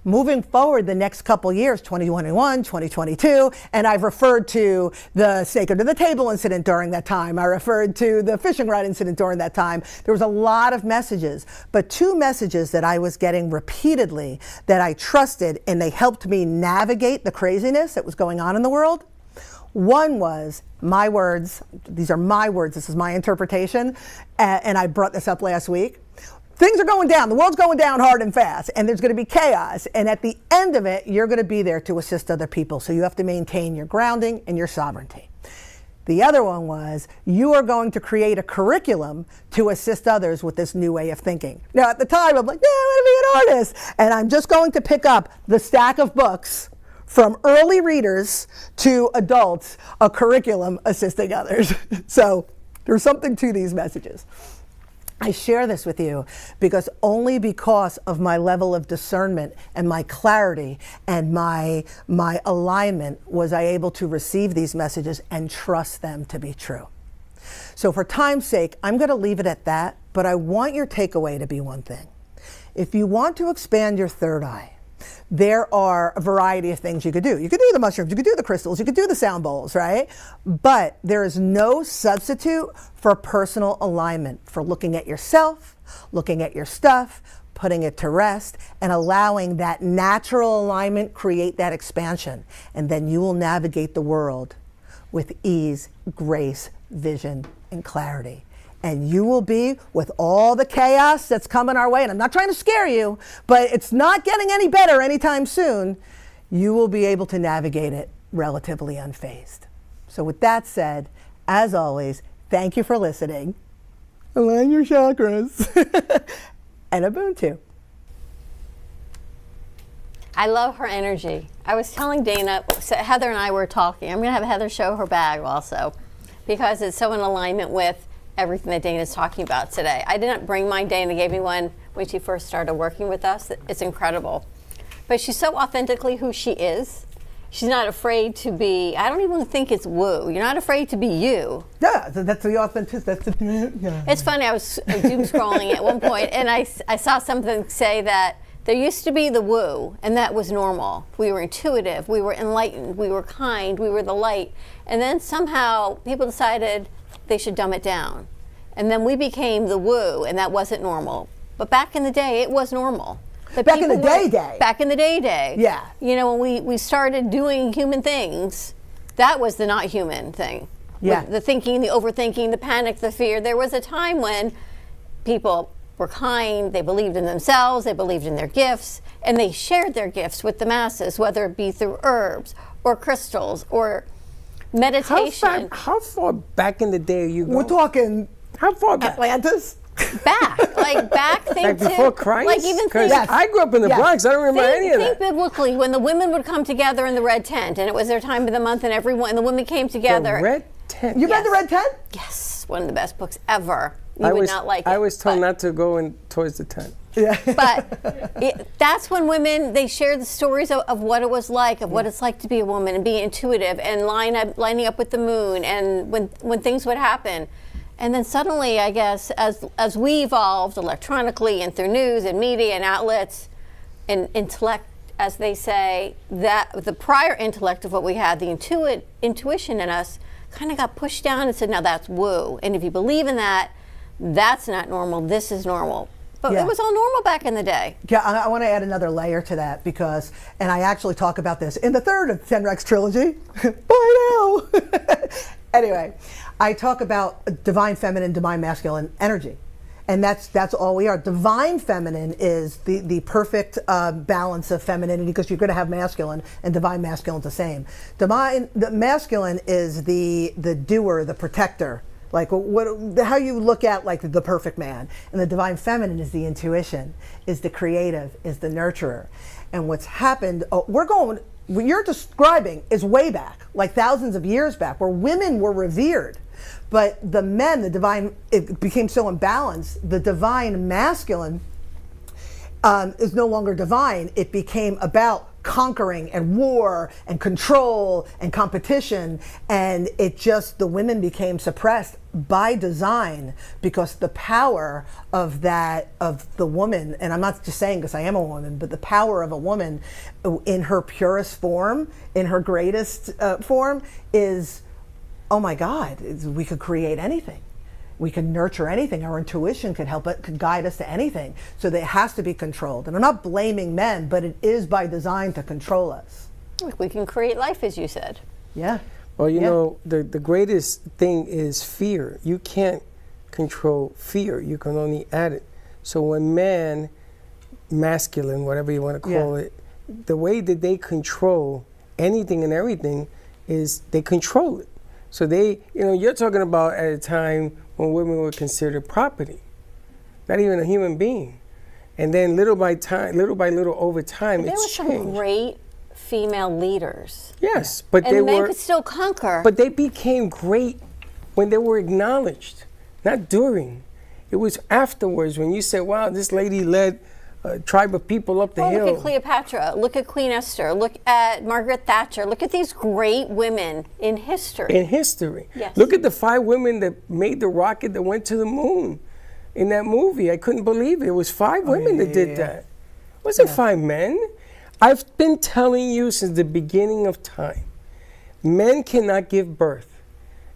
Moving forward the next couple years, 2021, 2022, and I've referred to the snake under the table incident during that time. I referred to the fishing rod incident during that time. There was a lot of messages, but 2 messages that I was getting repeatedly that I trusted, and they helped me navigate the craziness that was going on in the world. One was my words. These are my words. This is my interpretation. And I brought this up last week. Things are going down. The world's going down hard and fast, and there's going to be chaos. And at the end of it, you're going to be there to assist other people. So you have to maintain your grounding and your sovereignty. The other one was, you are going to create a curriculum to assist others with this new way of thinking. Now, at the time, I'm like, I want to be an artist. And I'm just going to pick up the stack of books from early readers to adults, a curriculum assisting others. So there's something to these messages. I share this with you only because of my level of discernment and my clarity and my alignment was I able to receive these messages and trust them to be true. So for time's sake, I'm going to leave it at that, but I want your takeaway to be one thing. If you want to expand your third eye, there are a variety of things you could do. You could do the mushrooms, you could do the crystals, you could do the sound bowls, right? But there is no substitute for personal alignment, for looking at yourself, looking at your stuff, putting it to rest, and allowing that natural alignment create that expansion. And then you will navigate the world with ease, grace, vision, and clarity. And you will be, with all the chaos that's coming our way, and I'm not trying to scare you, but it's not getting any better anytime soon, you will be able to navigate it relatively unfazed. So with that said, as always, thank you for listening. Align your chakras. And Ubuntu. I love her energy. I was telling Dana, so Heather and I were talking, I'm going to have Heather show her bag also, because it's so in alignment with everything that Dana's talking about today. I didn't bring mine. Dana gave me one when she first started working with us. It's incredible. But she's so authentically who she is. She's not afraid to be, I don't even think it's woo. You're not afraid to be you. Yeah, that's the authenticity. Yeah. It's funny, I was doom scrolling at one point and I saw something say that There used to be the woo, and that was normal. We were intuitive, we were enlightened, we were kind, we were the light. And then somehow people decided they should dumb it down. And then we became the woo, and that wasn't normal. But back in the day, it was normal. But Back in the people day. Back in the day. Yeah. You know, when we started doing human things, that was the not human thing. Yeah. With the thinking, the overthinking, the panic, the fear. There was a time when people were kind, they believed in themselves, they believed in their gifts, and they shared their gifts with the masses, whether it be through herbs or crystals or meditation. How far back in the day are you going? We're talking How far back? Atlantis. Back think Like before Christ? like even Because think, I grew up in the Bronx. I don't remember any of think that. biblically, when the women would come together in the red tent, and it was their time of the month, and the women came together. The red tent. You read the Red Tent? Yes, one of the best books ever. You I would was not like it. I was told not to go in towards the tent. But that's when women, they shared the stories of what it was like, of what it's like to be a woman and be intuitive and lining up with the moon, and when things would happen. And then suddenly, I guess, as we evolved electronically and through news and media and outlets and intellect, as they say, that the prior intellect of what we had, the intuition in us, kind of got pushed down and said, now that's woo. And if you believe in that, that's not normal, this is normal. But it was all normal back in the day. Yeah, I want to add another layer to that because, and I actually talk about this in the third of Tenrex trilogy. Bye now. Anyway, I talk about divine feminine, divine masculine energy. And that's all we are. Divine feminine is the perfect balance of femininity, because you're going to have masculine, and divine masculine the same. The masculine is the doer, the protector, like how you look at like the perfect man. And the divine feminine is the intuition, is the creative, is the nurturer. And what's happened, what you're describing is way back, like thousands of years back, where women were revered. But the men, the divine, it became so imbalanced. The divine masculine is no longer divine. It became about conquering and war and control and competition. And the women became suppressed by design, because the power of the woman, and I'm not just saying because I am a woman, but the power of a woman in her purest form, in her greatest form is, oh my God, we could create anything. We can nurture anything. Our intuition could could guide us to anything. So it has to be controlled. And I'm not blaming men, but it is by design to control us. We can create life, as you said. Yeah. Well, you know, the greatest thing is fear. You can't control fear. You can only add it. So when masculine, whatever you want to call it, the way that they control anything and everything is they control it. So you're talking about at a time when women were considered property, not even a human being. And then little by little over time, there it's were changed. some great female leaders. Yes, but and men could still conquer. But they became great when they were acknowledged, not during. It was afterwards when you said, wow, this lady led a tribe of people up the hill. Look at Cleopatra, look at Queen Esther, look at Margaret Thatcher, look at these great women in history. Yes. Look at the 5 women that made the rocket that went to the moon in that movie. I couldn't believe it. It was 5 women that did that. It wasn't 5 men. I've been telling you since the beginning of time, men cannot give birth.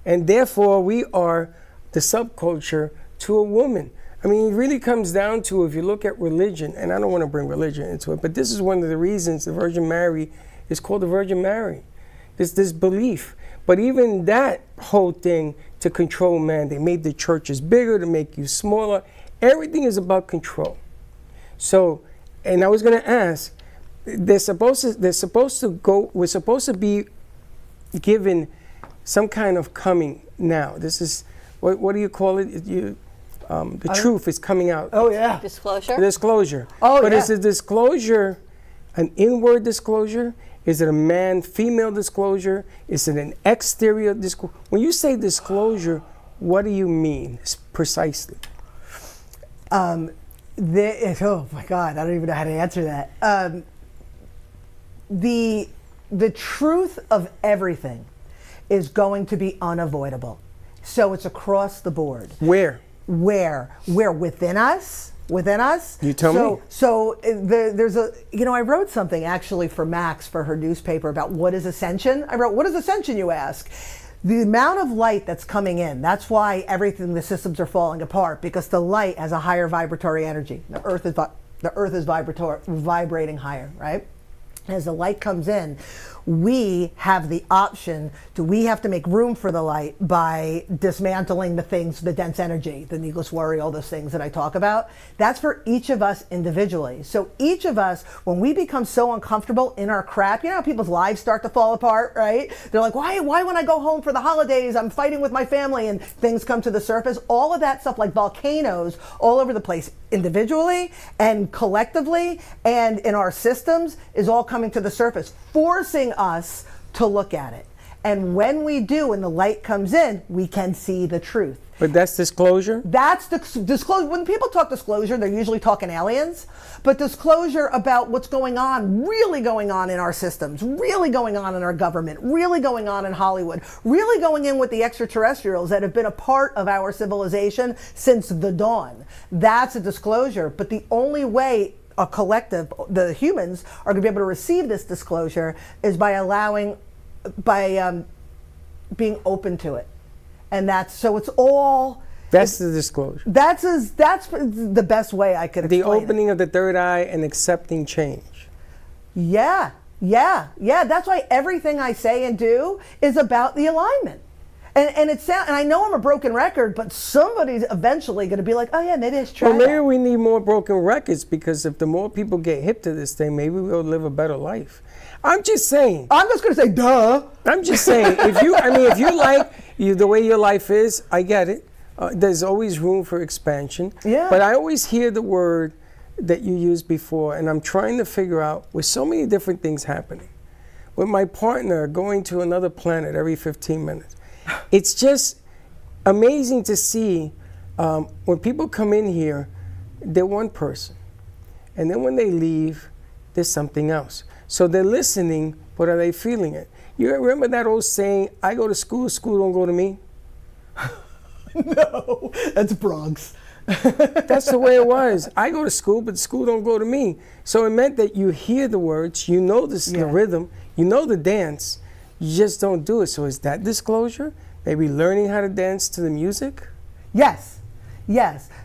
And therefore, we are the subculture to a woman. I mean, it really comes down to, if you look at religion, and I don't want to bring religion into it, but this is one of the reasons the Virgin Mary is called the Virgin Mary. This belief. But even that whole thing to control man, they made the churches bigger to make you smaller. Everything is about control. So, and I was going to ask, we're supposed to be given some kind of coming now. This is, what do you call it? The truth is coming out. Oh, yeah. Disclosure? Oh, but yeah. is the disclosure an inward disclosure? Is it a man-female disclosure? Is it an exterior disclosure? When you say disclosure, what do you mean precisely? Oh my God, I don't even know how to answer that. The truth of everything is going to be unavoidable. So it's across the board. Where within us, within us. You tell me. So there's a, I wrote something actually for Max for her newspaper about what is ascension. I wrote, what is ascension, you ask? The amount of light that's coming in, that's why the systems are falling apart, because the light has a higher vibratory energy. The earth is vibrating higher, right? As the light comes in, we have the option we have to make room for the light by dismantling the things, the dense energy, the needless worry, all those things that I talk about. That's for each of us individually. So each of us, when we become so uncomfortable in our crap, how people's lives start to fall apart, right? They're like, why when I go home for the holidays, I'm fighting with my family and things come to the surface. All of that stuff, like volcanoes all over the place, individually and collectively and in our systems, is all coming to the surface, forcing us to look at it. And when we do, and the light comes in, we can see the truth. But that's disclosure? That's disclosure. When people talk disclosure, they're usually talking aliens. But disclosure about what's going on, really going on in our systems, really going on in our government, really going on in Hollywood, really going in with the extraterrestrials that have been a part of our civilization since the dawn. That's a disclosure. But the only way a collective, the humans, are going to be able to receive this disclosure is by being open to it. And that's the disclosure. That's the best way I could explain the opening of the third eye and accepting change. Yeah. That's why everything I say and do is about the alignment. And I know I'm a broken record, but somebody's eventually going to be like, oh yeah, maybe it's true. Well, maybe we need more broken records, because if the more people get hip to this thing, maybe we'll live a better life. I'm just saying. I'm just going to say, duh. I'm just saying. if you like the way your life is, I get it. There's always room for expansion. Yeah. But I always hear the word that you used before, and I'm trying to figure out, with so many different things happening, with my partner going to another planet every 15 minutes. It's just amazing to see when people come in here, they're one person. And then when they leave, there's something else. So they're listening, but are they feeling it? You remember that old saying, I go to school, school don't go to me? No, that's Bronx. That's the way it was. I go to school, but school don't go to me. So it meant that you hear the words, you know the rhythm, you know the dance, you just don't do it. So is that disclosure? Maybe learning how to dance to the music? Yes.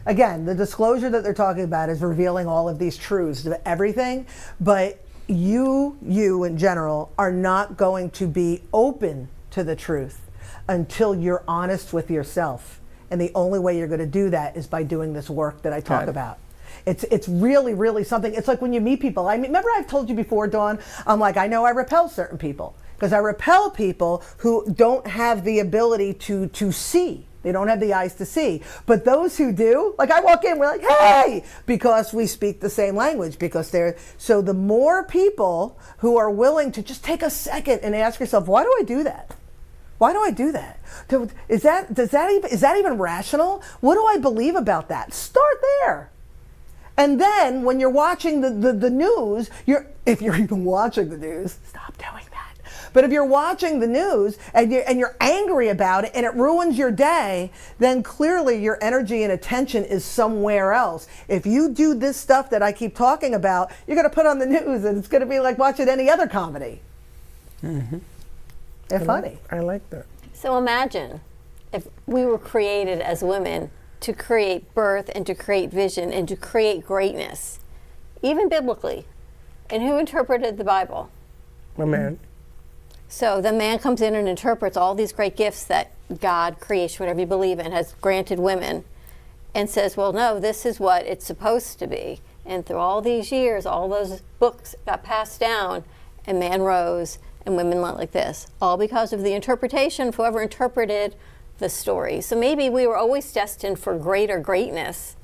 Again, the disclosure that they're talking about is revealing all of these truths of everything, but you in general are not going to be open to the truth until you're honest with yourself. And the only way you're going to do that is by doing this work that I talk about. It's really, really something. It's like when you meet people. Remember I've told you before, Dawn, I'm like, I know I repel certain people. Because I repel people who don't have the ability to see. They don't have the eyes to see. But those who do, like I walk in, we're like, hey, because we speak the same language. So the more people who are willing to just take a second and ask yourself, why do I do that? Why do I do that? Is that even rational? What do I believe about that? Start there. And then when you're watching the news, if you're even watching the news, stop doing that. But if you're watching the news and you're angry about it and it ruins your day, then clearly your energy and attention is somewhere else. If you do this stuff that I keep talking about, you're going to put on the news and it's going to be like watching any other comedy. Mm-hmm. They're funny. I like that. So imagine if we were created as women to create birth and to create vision and to create greatness, even biblically. And who interpreted the Bible? A man. So the man comes in and interprets all these great gifts that God, creation, whatever you believe in, has granted women, and says, well, no, this is what it's supposed to be. And through all these years, all those books got passed down, and man rose, and women went like this, all because of the interpretation of whoever interpreted the story. So maybe we were always destined for greater greatness,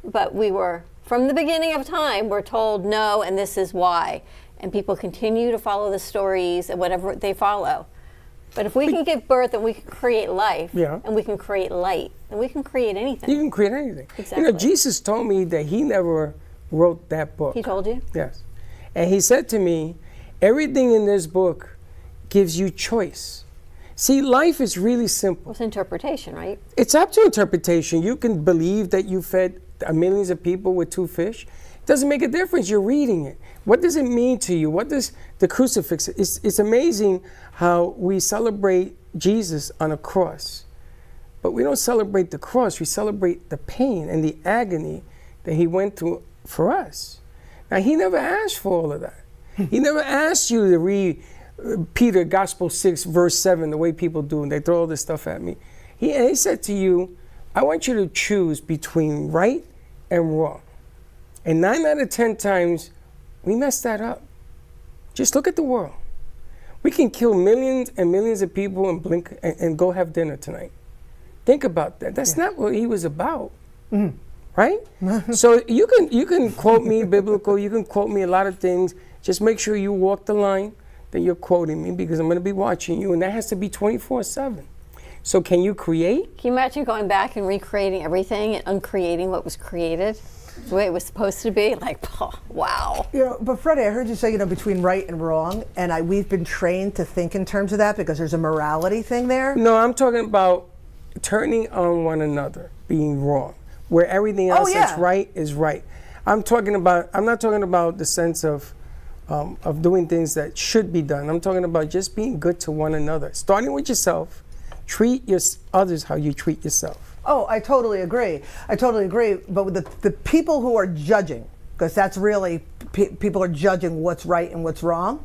but we were, from the beginning of time, we're told no, and this is why. And people continue to follow the stories and whatever they follow. But if we can give birth and we can create life, and we can create light, then we can create anything. You can create anything. Exactly. Jesus told me that he never wrote that book. He told you? Yes. And he said to me, everything in this book gives you choice. See, life is really simple. It's interpretation, right? It's up to interpretation. You can believe that you fed millions of people with 2 fish? It doesn't make a difference. You're reading it. What does it mean to you? What does the crucifix? It's amazing how we celebrate Jesus on a cross, but we don't celebrate the cross. We celebrate the pain and the agony that he went through for us. Now, he never asked for all of that. He never asked you to read Peter, Gospel 6, verse 7, the way people do, and they throw all this stuff at me. He said to you, I want you to choose between right and wrong. And 9 out of 10 times, we mess that up. Just look at the world. We can kill millions and millions of people and blink and go have dinner tonight. Think about that. That's not what he was about. Mm-hmm. Right? So you can quote me biblical, you can quote me a lot of things. Just make sure you walk the line that you're quoting me, because I'm going to be watching you, and that has to be 24/7. So can you create? Can you imagine going back and recreating everything and uncreating what was created the way it was supposed to be? Like, oh, wow. But Freddie, I heard you say, between right and wrong, and we've been trained to think in terms of that because there's a morality thing there. No, I'm talking about turning on one another being wrong, where everything else that's right is right. I'm not talking about the sense of doing things that should be done. I'm talking about just being good to one another. Starting with yourself, treat others how you treat yourself. Oh, I totally agree. But with the people who are judging, because that's really, people are judging what's right and what's wrong.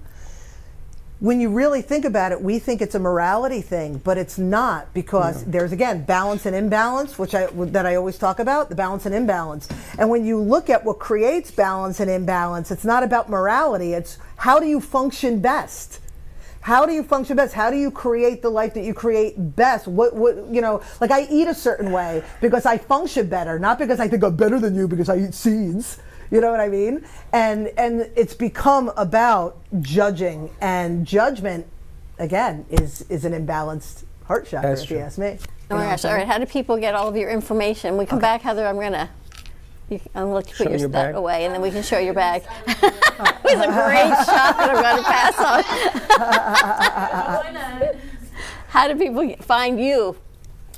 When you really think about it, we think it's a morality thing, but it's not, because there's, again, balance and imbalance, that I always talk about, the balance and imbalance. And when you look at what creates balance and imbalance, it's not about morality, it's how do you function best? How do you function best? How do you create the life that you create best? Like I eat a certain way because I function better, not because I think I'm better than you because I eat seeds. You know what I mean? And it's become about judging, and judgment, again, is an imbalanced heart chakra, if you ask me. Oh my gosh, all right, how do people get all of your information? When we come back, Heather, I'm going to let you put your stuff away, and then we can show your bag. It was a great shot that I'm going to pass on. How do people find you?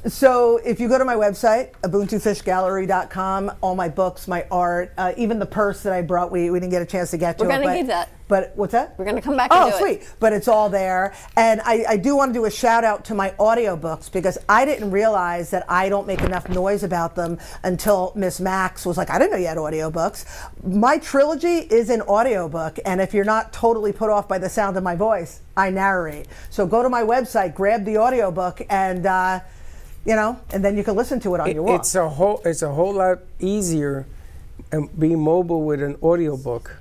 So if you go to my website, ubuntufishgallery.com, all my books, my art, even the purse that I brought, we didn't get a chance to get to it. We're going to give that. But what's that? We're going to come back and do it. Oh, sweet. But it's all there. And I do want to do a shout out to my audiobooks, because I didn't realize that I don't make enough noise about them until Miss Max was like, I didn't know you had audiobooks. My trilogy is an audiobook, and if you're not totally put off by the sound of my voice, I narrate. So go to my website, grab the audiobook, and and then you can listen to it on your walk. It's a whole lot easier being mobile with an audiobook.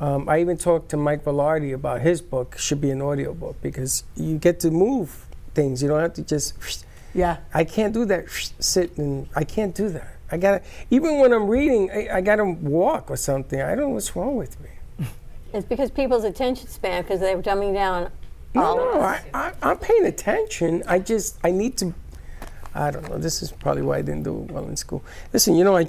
I even talked to Mike Velarde about his book should be an audiobook, because you get to move things. You don't have to just. Yeah. I can't do that. Sit and I can't do that. I gotta, even when I'm reading, I gotta walk or something. I don't know what's wrong with me. It's because people's attention span, because they were dumbing down. I'm paying attention. I need to. I don't know. This is probably why I didn't do well in school. Listen, I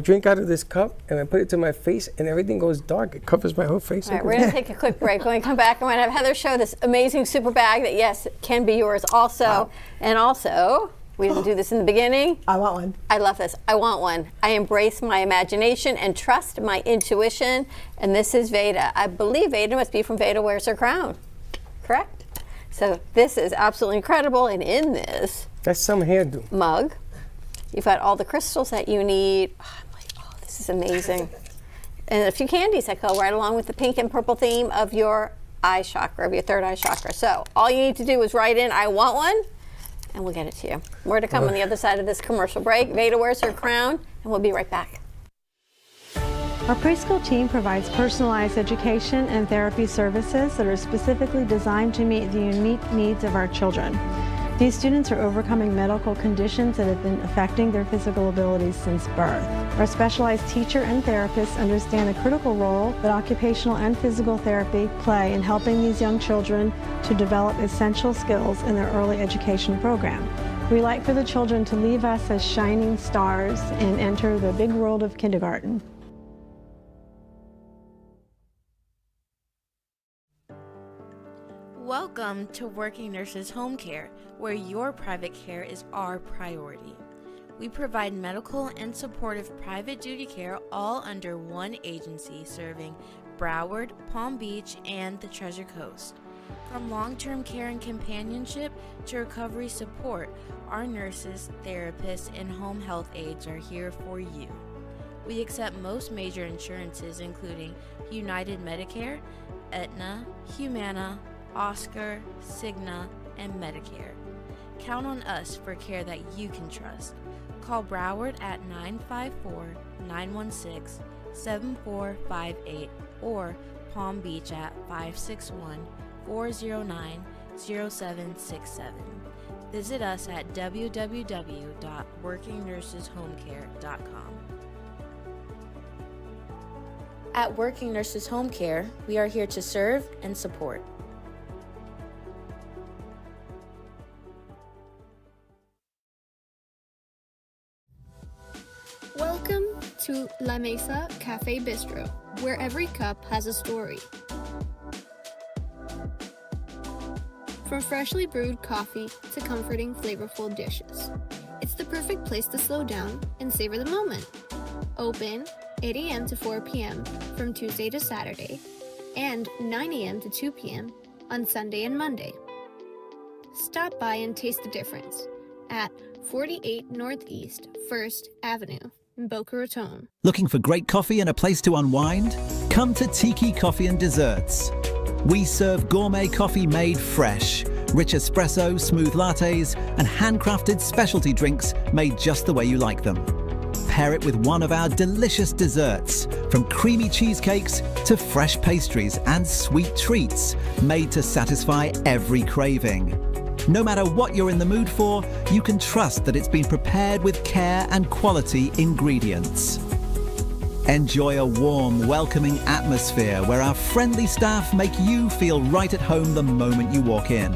drink out of this cup and I put it to my face and everything goes dark. It covers my whole face. All right, we're going to take a quick break. When we come back, I'm going to have Heather show this amazing super bag that, yes, can be yours also. Wow. And also, we didn't do this in the beginning. I want one. I love this. I want one. I embrace my imagination and trust my intuition. And this is Veda. I believe Veda must be from Veda Wears Her Crown. Correct? So this is absolutely incredible. And in this... That's some hairdo. Mug. You've got all the crystals that you need. Oh, I'm like, this is amazing. And a few candies that go right along with the pink and purple theme of your eye chakra, of your third eye chakra. So all you need to do is write in, I want one, and we'll get it to you. More to come on the other side of this commercial break. Veda Wears Her Crown, and we'll be right back. Our preschool team provides personalized education and therapy services that are specifically designed to meet the unique needs of our children. These students are overcoming medical conditions that have been affecting their physical abilities since birth. Our specialized teacher and therapists understand the critical role that occupational and physical therapy play in helping these young children to develop essential skills in their early education program. We like for the children to leave us as shining stars and enter the big world of kindergarten. Welcome to Working Nurses Home Care, where your private care is our priority. We provide medical and supportive private duty care all under one agency serving Broward, Palm Beach, and the Treasure Coast. From long-term care and companionship to recovery support, our nurses, therapists, and home health aides are here for you. We accept most major insurances including United Medicare, Aetna, Humana, Oscar, Cigna, and Medicare. Count on us for care that you can trust. Call Broward at 954-916-7458 or Palm Beach at 561-409-0767. Visit us at www.workingnurseshomecare.com. At Working Nurses Home Care, we are here to serve and support. Welcome to La Mesa Cafe Bistro, where every cup has a story. From freshly brewed coffee to comforting, flavorful dishes, it's the perfect place to slow down and savor the moment. Open 8 a.m. to 4 p.m. from Tuesday to Saturday, and 9 a.m. to 2 p.m. on Sunday and Monday. Stop by and taste the difference at 48 Northeast 1st Avenue in Boca Raton. Looking for great coffee and a place to unwind? Come to Tiki Coffee and Desserts. We serve gourmet coffee made fresh, rich espresso, smooth lattes, and handcrafted specialty drinks made just the way you like them. Pair it with one of our delicious desserts, from creamy cheesecakes to fresh pastries and sweet treats made to satisfy every craving. No matter what you're in the mood for, you can trust that it's been prepared with care and quality ingredients. Enjoy a warm, welcoming atmosphere where our friendly staff make you feel right at home the moment you walk in.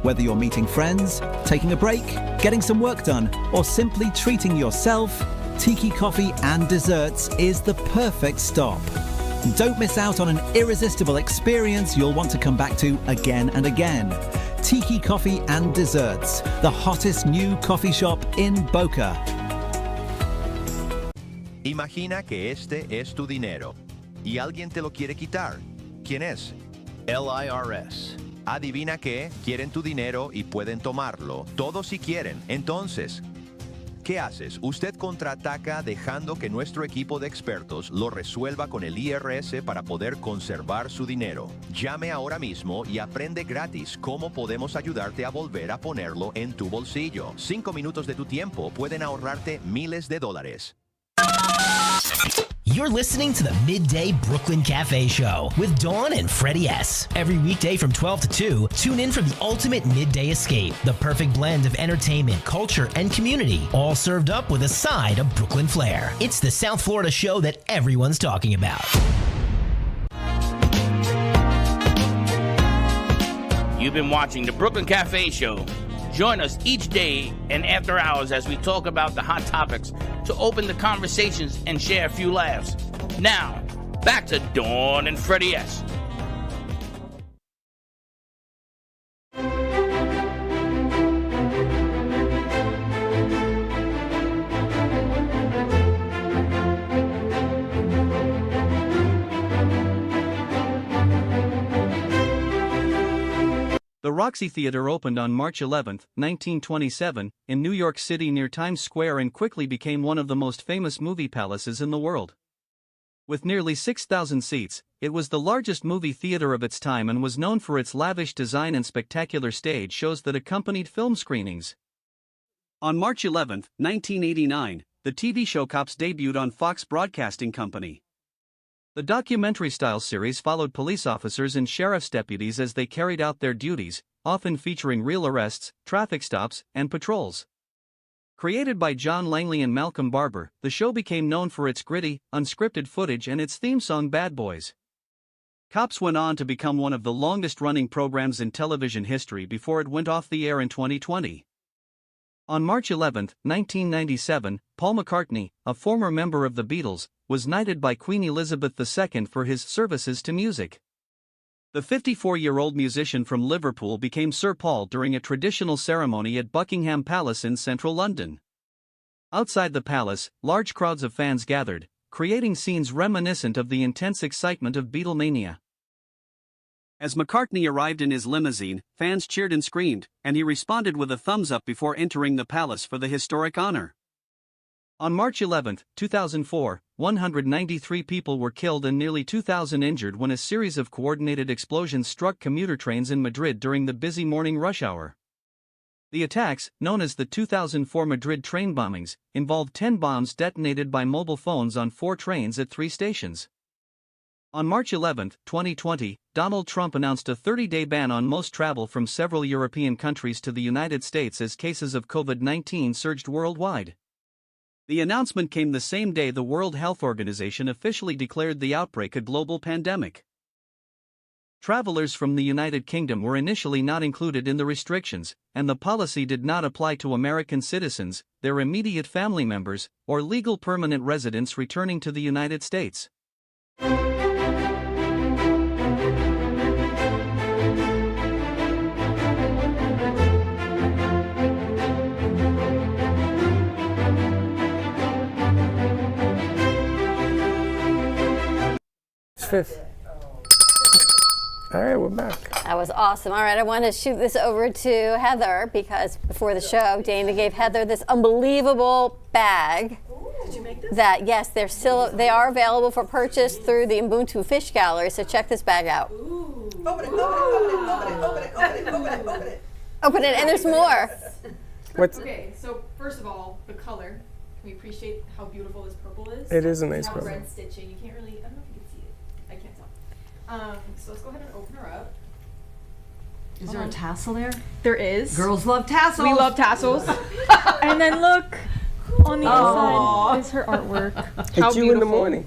Whether you're meeting friends, taking a break, getting some work done, or simply treating yourself, Tiki Coffee and Desserts is the perfect stop. Don't miss out on an irresistible experience you'll want to come back to again and again. Tiki Coffee and Desserts, the hottest new coffee shop in Boca. Imagina que este es tu dinero y alguien te lo quiere quitar. ¿Quién es? El IRS. Adivina qué, quieren tu dinero y pueden tomarlo. Todos si quieren. Entonces, ¿qué haces? Usted contraataca dejando que nuestro equipo de expertos lo resuelva con el IRS para poder conservar su dinero. Llame ahora mismo y aprende gratis cómo podemos ayudarte a volver a ponerlo en tu bolsillo. 5 minutos de tu tiempo pueden ahorrarte miles de dólares. You're listening to the Midday Brooklyn Cafe Show with Dawn and Freddie S. Every weekday from 12 to 2, tune in for the ultimate midday escape. The perfect blend of entertainment, culture, and community, all served up with a side of Brooklyn flair. It's the South Florida show that everyone's talking about. You've been watching the Brooklyn Cafe Show. Join us each day and after hours as we talk about the hot topics to open the conversations and share a few laughs. Now, back to Dawn and Freddie S. The Roxy Theater opened on March 11, 1927, in New York City near Times Square and quickly became one of the most famous movie palaces in the world. With nearly 6,000 seats, it was the largest movie theater of its time and was known for its lavish design and spectacular stage shows that accompanied film screenings. On March 11, 1989, the TV show Cops debuted on Fox Broadcasting Company. The documentary-style series followed police officers and sheriff's deputies as they carried out their duties, often featuring real arrests, traffic stops, and patrols. Created by John Langley and Malcolm Barber, the show became known for its gritty, unscripted footage and its theme song Bad Boys. Cops went on to become one of the longest-running programs in television history before it went off the air in 2020. On March 11, 1997, Paul McCartney, a former member of the Beatles, was knighted by Queen Elizabeth II for his services to music. The 54-year-old musician from Liverpool became Sir Paul during a traditional ceremony at Buckingham Palace in central London. Outside the palace, large crowds of fans gathered, creating scenes reminiscent of the intense excitement of Beatlemania. As McCartney arrived in his limousine, fans cheered and screamed, and he responded with a thumbs up before entering the palace for the historic honor. On March 11, 2004, 193 people were killed and nearly 2,000 injured when a series of coordinated explosions struck commuter trains in Madrid during the busy morning rush hour. The attacks, known as the 2004 Madrid train bombings, involved 10 bombs detonated by mobile phones on 4 trains at 3 stations. On March 11, 2020, Donald Trump announced a 30-day ban on most travel from several European countries to the United States as cases of COVID-19 surged worldwide. The announcement came the same day the World Health Organization officially declared the outbreak a global pandemic. Travelers from the United Kingdom were initially not included in the restrictions, and the policy did not apply to American citizens, their immediate family members, or legal permanent residents returning to the United States. Fifth. All right, we're back. That was awesome. All right, I want to shoot this over to Heather because before the show, Dana gave Heather this unbelievable bag. Did you make this? That yes, they are available for purchase through the Ubuntu Fish Gallery. So check this bag out. Open it, open it, open it, open it, open it, open it, open it. Open it, and there's more. Okay, so first of all, the color. Can we appreciate how beautiful this purple is? It is a nice Now purple. red stitching. You can't really. I don't know if you can see it. I can't tell. So let's go ahead and open her up. Is there a tassel there? There is. Girls love tassels. We love tassels. And then look on the inside is her artwork. How It's you beautiful. in the morning.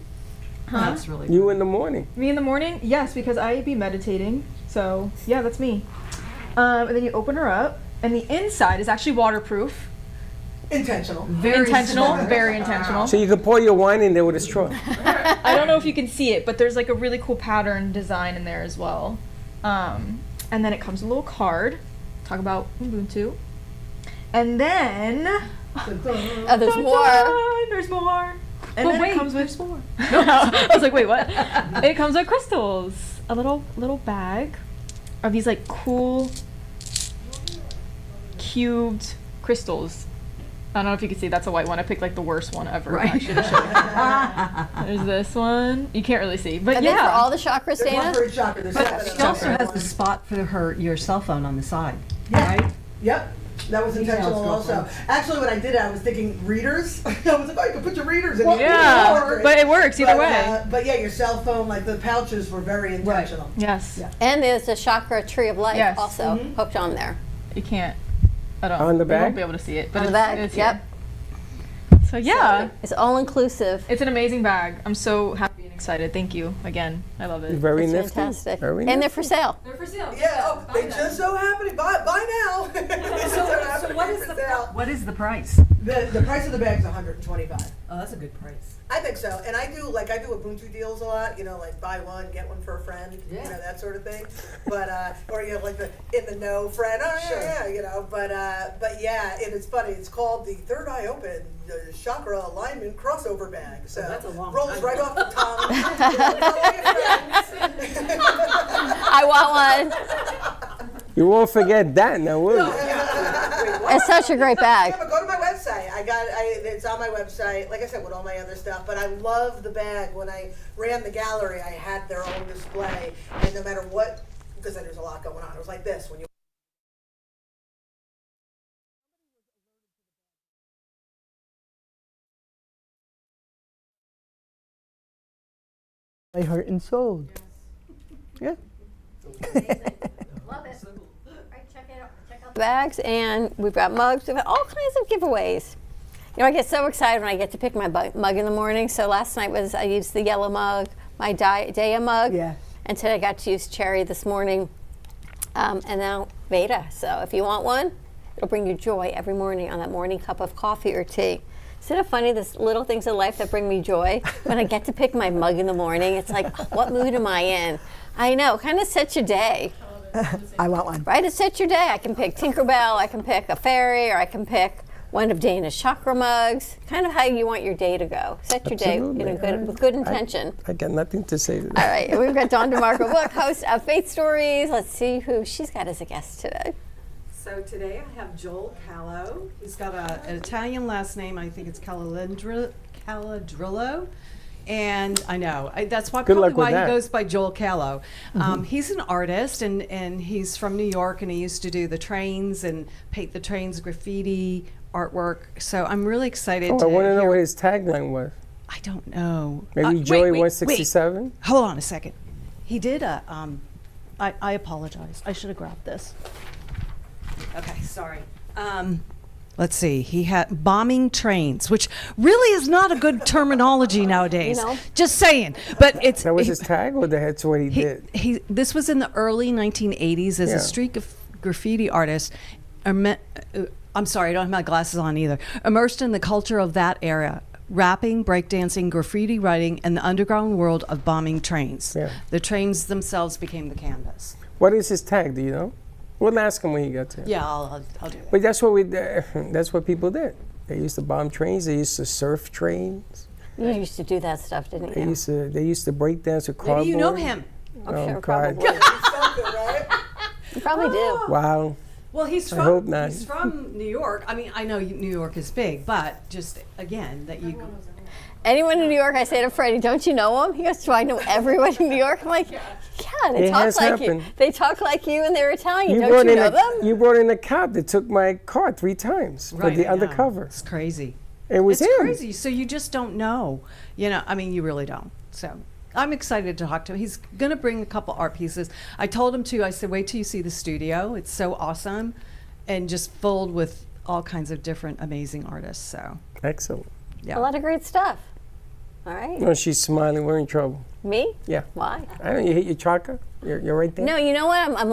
Huh? That's really You in the morning. Me in the morning? Yes, because I be meditating. So yeah, that's me. And then you open her up, and the inside is actually waterproof. Intentional. Very intentional. Very intentional. So you can pour your wine in there with a straw. I don't know if you can see it, but there's like a really cool pattern design in there as well. And then it comes with a little card. Talk about Ubuntu. And then There's more. There's more. And But then wait, it comes with there's more. I was like, wait, what? It comes with crystals. A little bag of these like cool cubed crystals. I don't know if you can see, that's a white one. I picked like the worst one ever. Right. I should have shown you. There's this one. You can't really see, but Are they yeah. for all the chakras, There's one Dana? for each chakra. There's But seven she of them. also has the spot for your cell phone on the side, Yeah. right? Yep. That was Details, intentional also. girlfriend. Actually, when I did it, I was thinking readers. I was like, oh, you can put your readers in. Well, your yeah, drawer. but it works either way. But yeah, your cell phone, like the pouches were very intentional. Yes. Yeah. And there's the chakra tree of life Yes. also hooked on there. You can't. I don't. On the You bag? won't be able to see it, but On the it's, bag, it's yep. here. So yeah, It's all inclusive. it's an amazing bag. I'm so happy and excited. Thank you again. I love it. Very It's nifty. fantastic. Very And they're nifty. for sale. They're for sale. Yeah, oh, they just so happen to buy now. So what is the price? The price of the bag is $125. Oh, that's a good price. I think so, and I do Ubuntu deals a lot. You know, like buy one get one for a friend. Yeah. You know, that sort of thing. But or you know, like the in the know friend. Oh yeah, Sure. yeah, you know. But yeah, and it's funny. It's called the Third Eye Open Chakra Alignment Crossover Bag. So that's a long rolls time right ago. off the tongue. Tell all your friends. I want one. You won't forget that now, will you? It's such a great bag. Yeah, but go to my website. It's on my website, like I said, with all my other stuff. But I love the bag. When I ran the gallery, I had their own display. And no matter what, because there's a lot going on, it was like this. When you my heart and soul. Yeah. Love it. All right, check it out. Check out the bags, and we've got mugs. We've got all kinds of giveaways. You know, I get so excited when I get to pick my mug in the morning. So last night I used the yellow mug, my Daya mug. Yeah. And today I got to use cherry this morning. And now Veda. So if you want one, it'll bring you joy every morning on that morning cup of coffee or tea. Isn't it funny, this little things in life that bring me joy? When I get to pick my mug in the morning, it's like, oh, what mood am I in? I know, kind of sets your day. I want one. Right, it sets your day. I can pick Tinkerbell, I can pick a fairy, or I can pick one of Dana's chakra mugs, kind of how you want your day to go. Set your day with good intention. I got nothing to say to that. All right, we've got Dawn DeMarco Book, host of Faith Stories. Let's see who she's got as a guest today. So today I have Joel Callo. He's got an Italian last name. I think it's Caladrillo. And I know that's probably why he goes by Joel Callo. He's an artist, and he's from New York, and he used to do the trains and paint the trains, graffiti, artwork. So I'm really excited. I want to know what his tagline was. I don't know. Maybe Joey 167? Hold on a second. He did a, I apologize. I should have grabbed this. Okay, sorry. Let's see. He had bombing trains, which really is not a good terminology nowadays. You know? Just saying. But it's that was his tag, or that's what he did? This was in the early 1980s as a street graffiti artist. I'm sorry, I don't have my glasses on either. Immersed in the culture of that era. Rapping, breakdancing, graffiti writing, and the underground world of bombing trains. Yeah. The trains themselves became the canvas. What is his tag? Do you know? We'll ask him when he gets here. Yeah, I'll do that. But that's what that's what people did. They used to bomb trains. They used to surf trains. You used to do that stuff, didn't you? They used to break dance with cardboard. Maybe you know him. I'm Oh, sure, God. probably. You probably do. Wow. Well, he's I hope not. He's from New York. I mean, I know New York is big, but just again that you. Anyone in New York, I say to Freddie, don't you know him? He goes, do I know everyone in New York? I'm like, yeah, they It talk has like happened. you. They talk like you and they're Italian. Don't you know them? You brought in a cop that took my car 3 times for the undercover. It's crazy. It was it's him. crazy. So you just don't know. You know, I mean, you really don't. So I'm excited to talk to him. He's going to bring a couple art pieces. I told him to. I said, wait till you see the studio. It's so awesome and just filled with all kinds of different amazing artists. So Excellent. A lot of great stuff. All right. No, she's smiling. We're in trouble. Me? Yeah. Why? I don't know. You hit your chakra? You're right there? No, you know what? I'm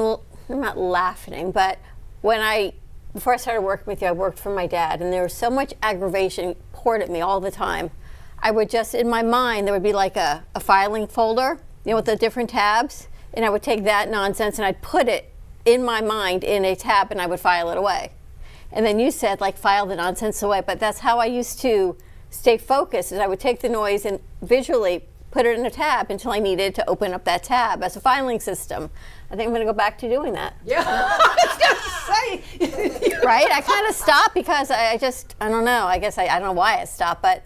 not laughing, but before I started working with you, I worked for my dad, and there was so much aggravation poured at me all the time. I would just, in my mind, there would be like a filing folder, with the different tabs, and I would take that nonsense and I'd put it in my mind in a tab, and I would file it away. And then you said, file the nonsense away, but that's how I used to stay focused, is I would take the noise and visually put it in a tab until I needed to open up that tab as a filing system. I think I'm going to go back to doing that. Yeah, I was going to say. Right? I kind of stopped because I don't know. I guess I don't know why I stopped, but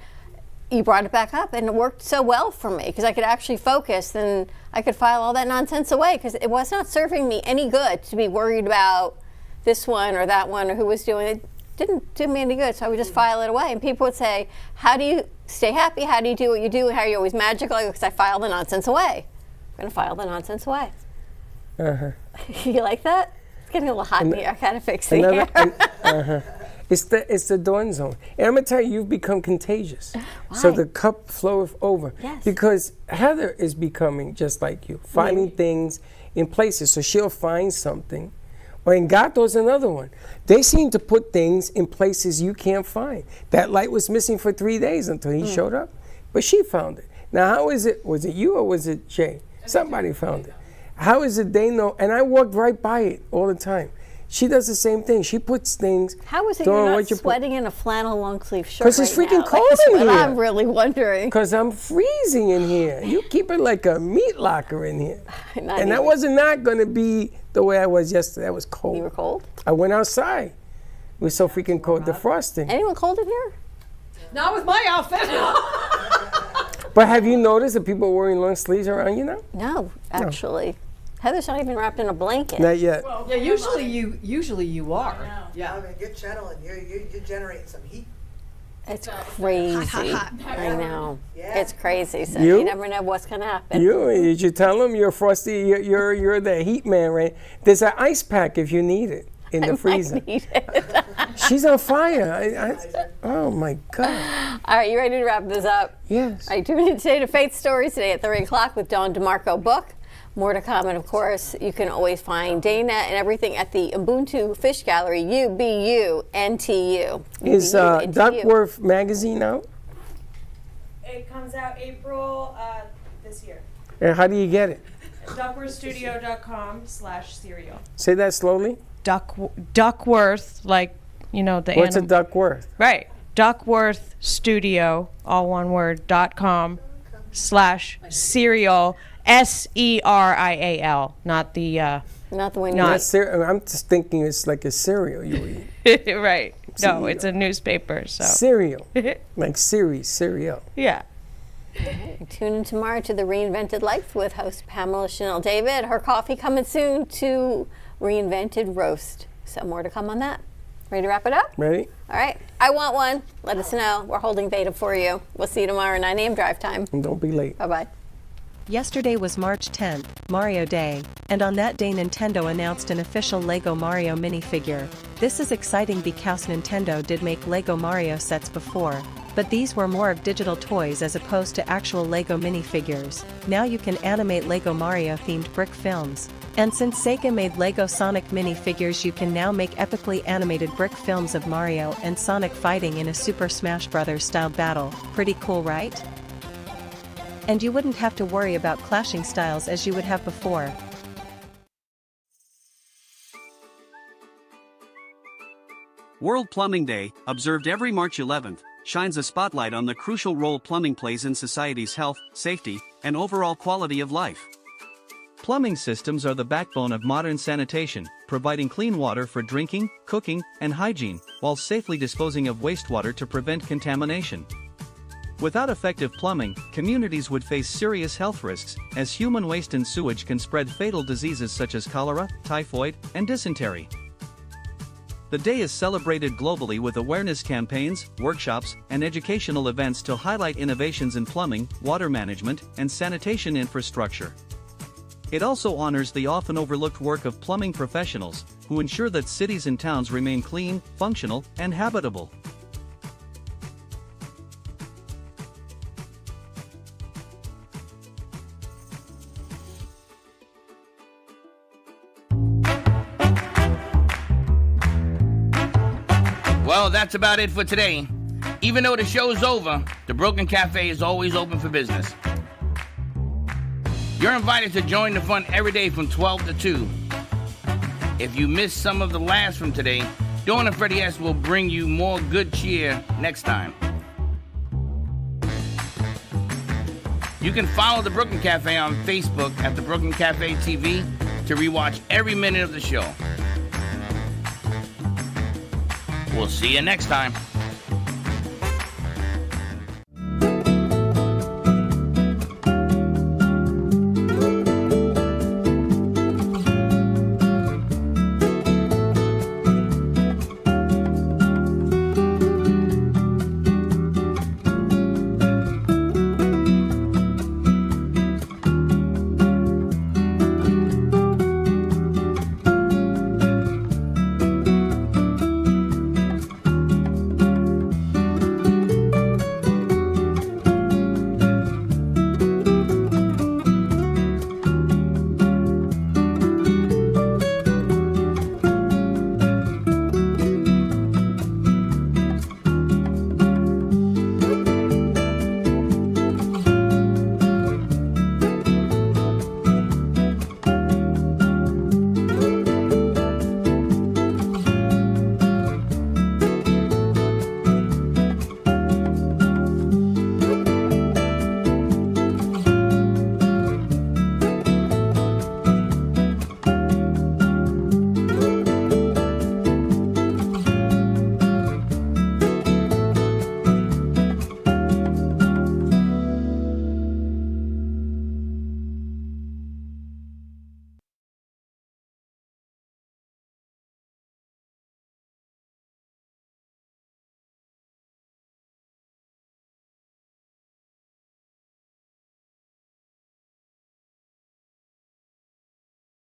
you brought it back up and it worked so well for me because I could actually focus and I could file all that nonsense away because it was not serving me any good to be worried about this one or that one or who was doing it. Didn't do me any good, so I would just file it away. And people would say, how do you stay happy? How do you do what you do? How are you always magical? Because I file the nonsense away. I'm going to file the nonsense away. Uh-huh. You like that? It's getting a little hot in here. I kind of fix the hair. It's the dawn zone. And I'm going to tell you, you've become contagious. Why? So the cup floweth over. Yes. Because Heather is becoming just like you, finding things in places. So she'll find something. And Gato's another one. They seem to put things in places you can't find. That light was missing for 3 days until he showed up. But she found it. Now, how is it? Was it you or was it Jay? Somebody found it. How is it they know? And I walked right by it all the time. She does the same thing. She puts things. How is it you're not sweating in a flannel long sleeve shirt? Because it's freaking cold in here. I'm really wondering. Because I'm freezing in here. You keep it like a meat locker in here. And that was not going to be the way I was yesterday. That was cold. You were cold? I went outside. It was so freaking cold. Defrosting. Anyone cold in here? Not with my outfit. But have you noticed that people are wearing long sleeves around you now? No, actually. Heather's not even wrapped in a blanket. Not yet. Well, yeah, usually you are. Yeah. I mean, you're channeling. You're generating some heat. It's crazy. I know. Yeah. It's crazy. So You? you never know what's going to happen. You should tell them you're frosty. You're the heat man, right? There's an ice pack if you need it in the freezer. Need it. She's on fire. Oh my God. All right, you ready to wrap this up? Yes. All right, tune in today to Faith Stories today at 3 o'clock with Dawn DeMarco Book. More to come, and of course, you can always find Dana and everything at the Ubuntu Fish Gallery, UBUNTU. Is Duckworth magazine out? It comes out April this year. And how do you get it? Duckworthstudio.com/cereal. Say that slowly. Duckworth, like you know, the What's a Duckworth? Right. Duckworth Studio, all one word, .com/cereal, SERIAL, not the one. I'm just thinking it's like a cereal you eat. Right. Cereal. No, it's a newspaper. So cereal, like cereal. Yeah. Tune in tomorrow to The Reinvented Life with host Pamela Chanel David. Her coffee coming soon to Reinvented Roast. So more to come on that. Ready to wrap it up? Ready? All right. I want one. Let us know. We're holding Theta for you. We'll see you tomorrow, 9 a.m. drive time. And don't be late. Bye-bye. Yesterday was March 10th, Mario Day, and on that day Nintendo announced an official LEGO Mario minifigure. This is exciting because Nintendo did make LEGO Mario sets before, but these were more of digital toys as opposed to actual LEGO minifigures. Now you can animate LEGO Mario themed brick films. And since Sega made LEGO Sonic minifigures, you can now make epically animated brick films of Mario and Sonic fighting in a Super Smash Bros. Styled battle. Pretty cool, right? And you wouldn't have to worry about clashing styles as you would have before. World Plumbing Day, observed every March 11th, shines a spotlight on the crucial role plumbing plays in society's health, safety, and overall quality of life. Plumbing systems are the backbone of modern sanitation, providing clean water for drinking, cooking, and hygiene, while safely disposing of wastewater to prevent contamination. Without effective plumbing, communities would face serious health risks, as human waste and sewage can spread fatal diseases such as cholera, typhoid, and dysentery. The day is celebrated globally with awareness campaigns, workshops, and educational events to highlight innovations in plumbing, water management, and sanitation infrastructure. It also honors the often overlooked work of plumbing professionals, who ensure that cities and towns remain clean, functional, and habitable. Well, that's about it for today. Even though the show's over, the Brooklyn Cafe is always open for business. You're invited to join the fun every day from 12 to 2. If you missed some of the laughs from today, Dawn and Freddie S. will bring you more good cheer next time. You can follow the Brooklyn Cafe on Facebook at the Brooklyn Cafe TV to rewatch every minute of the show. We'll see you next time.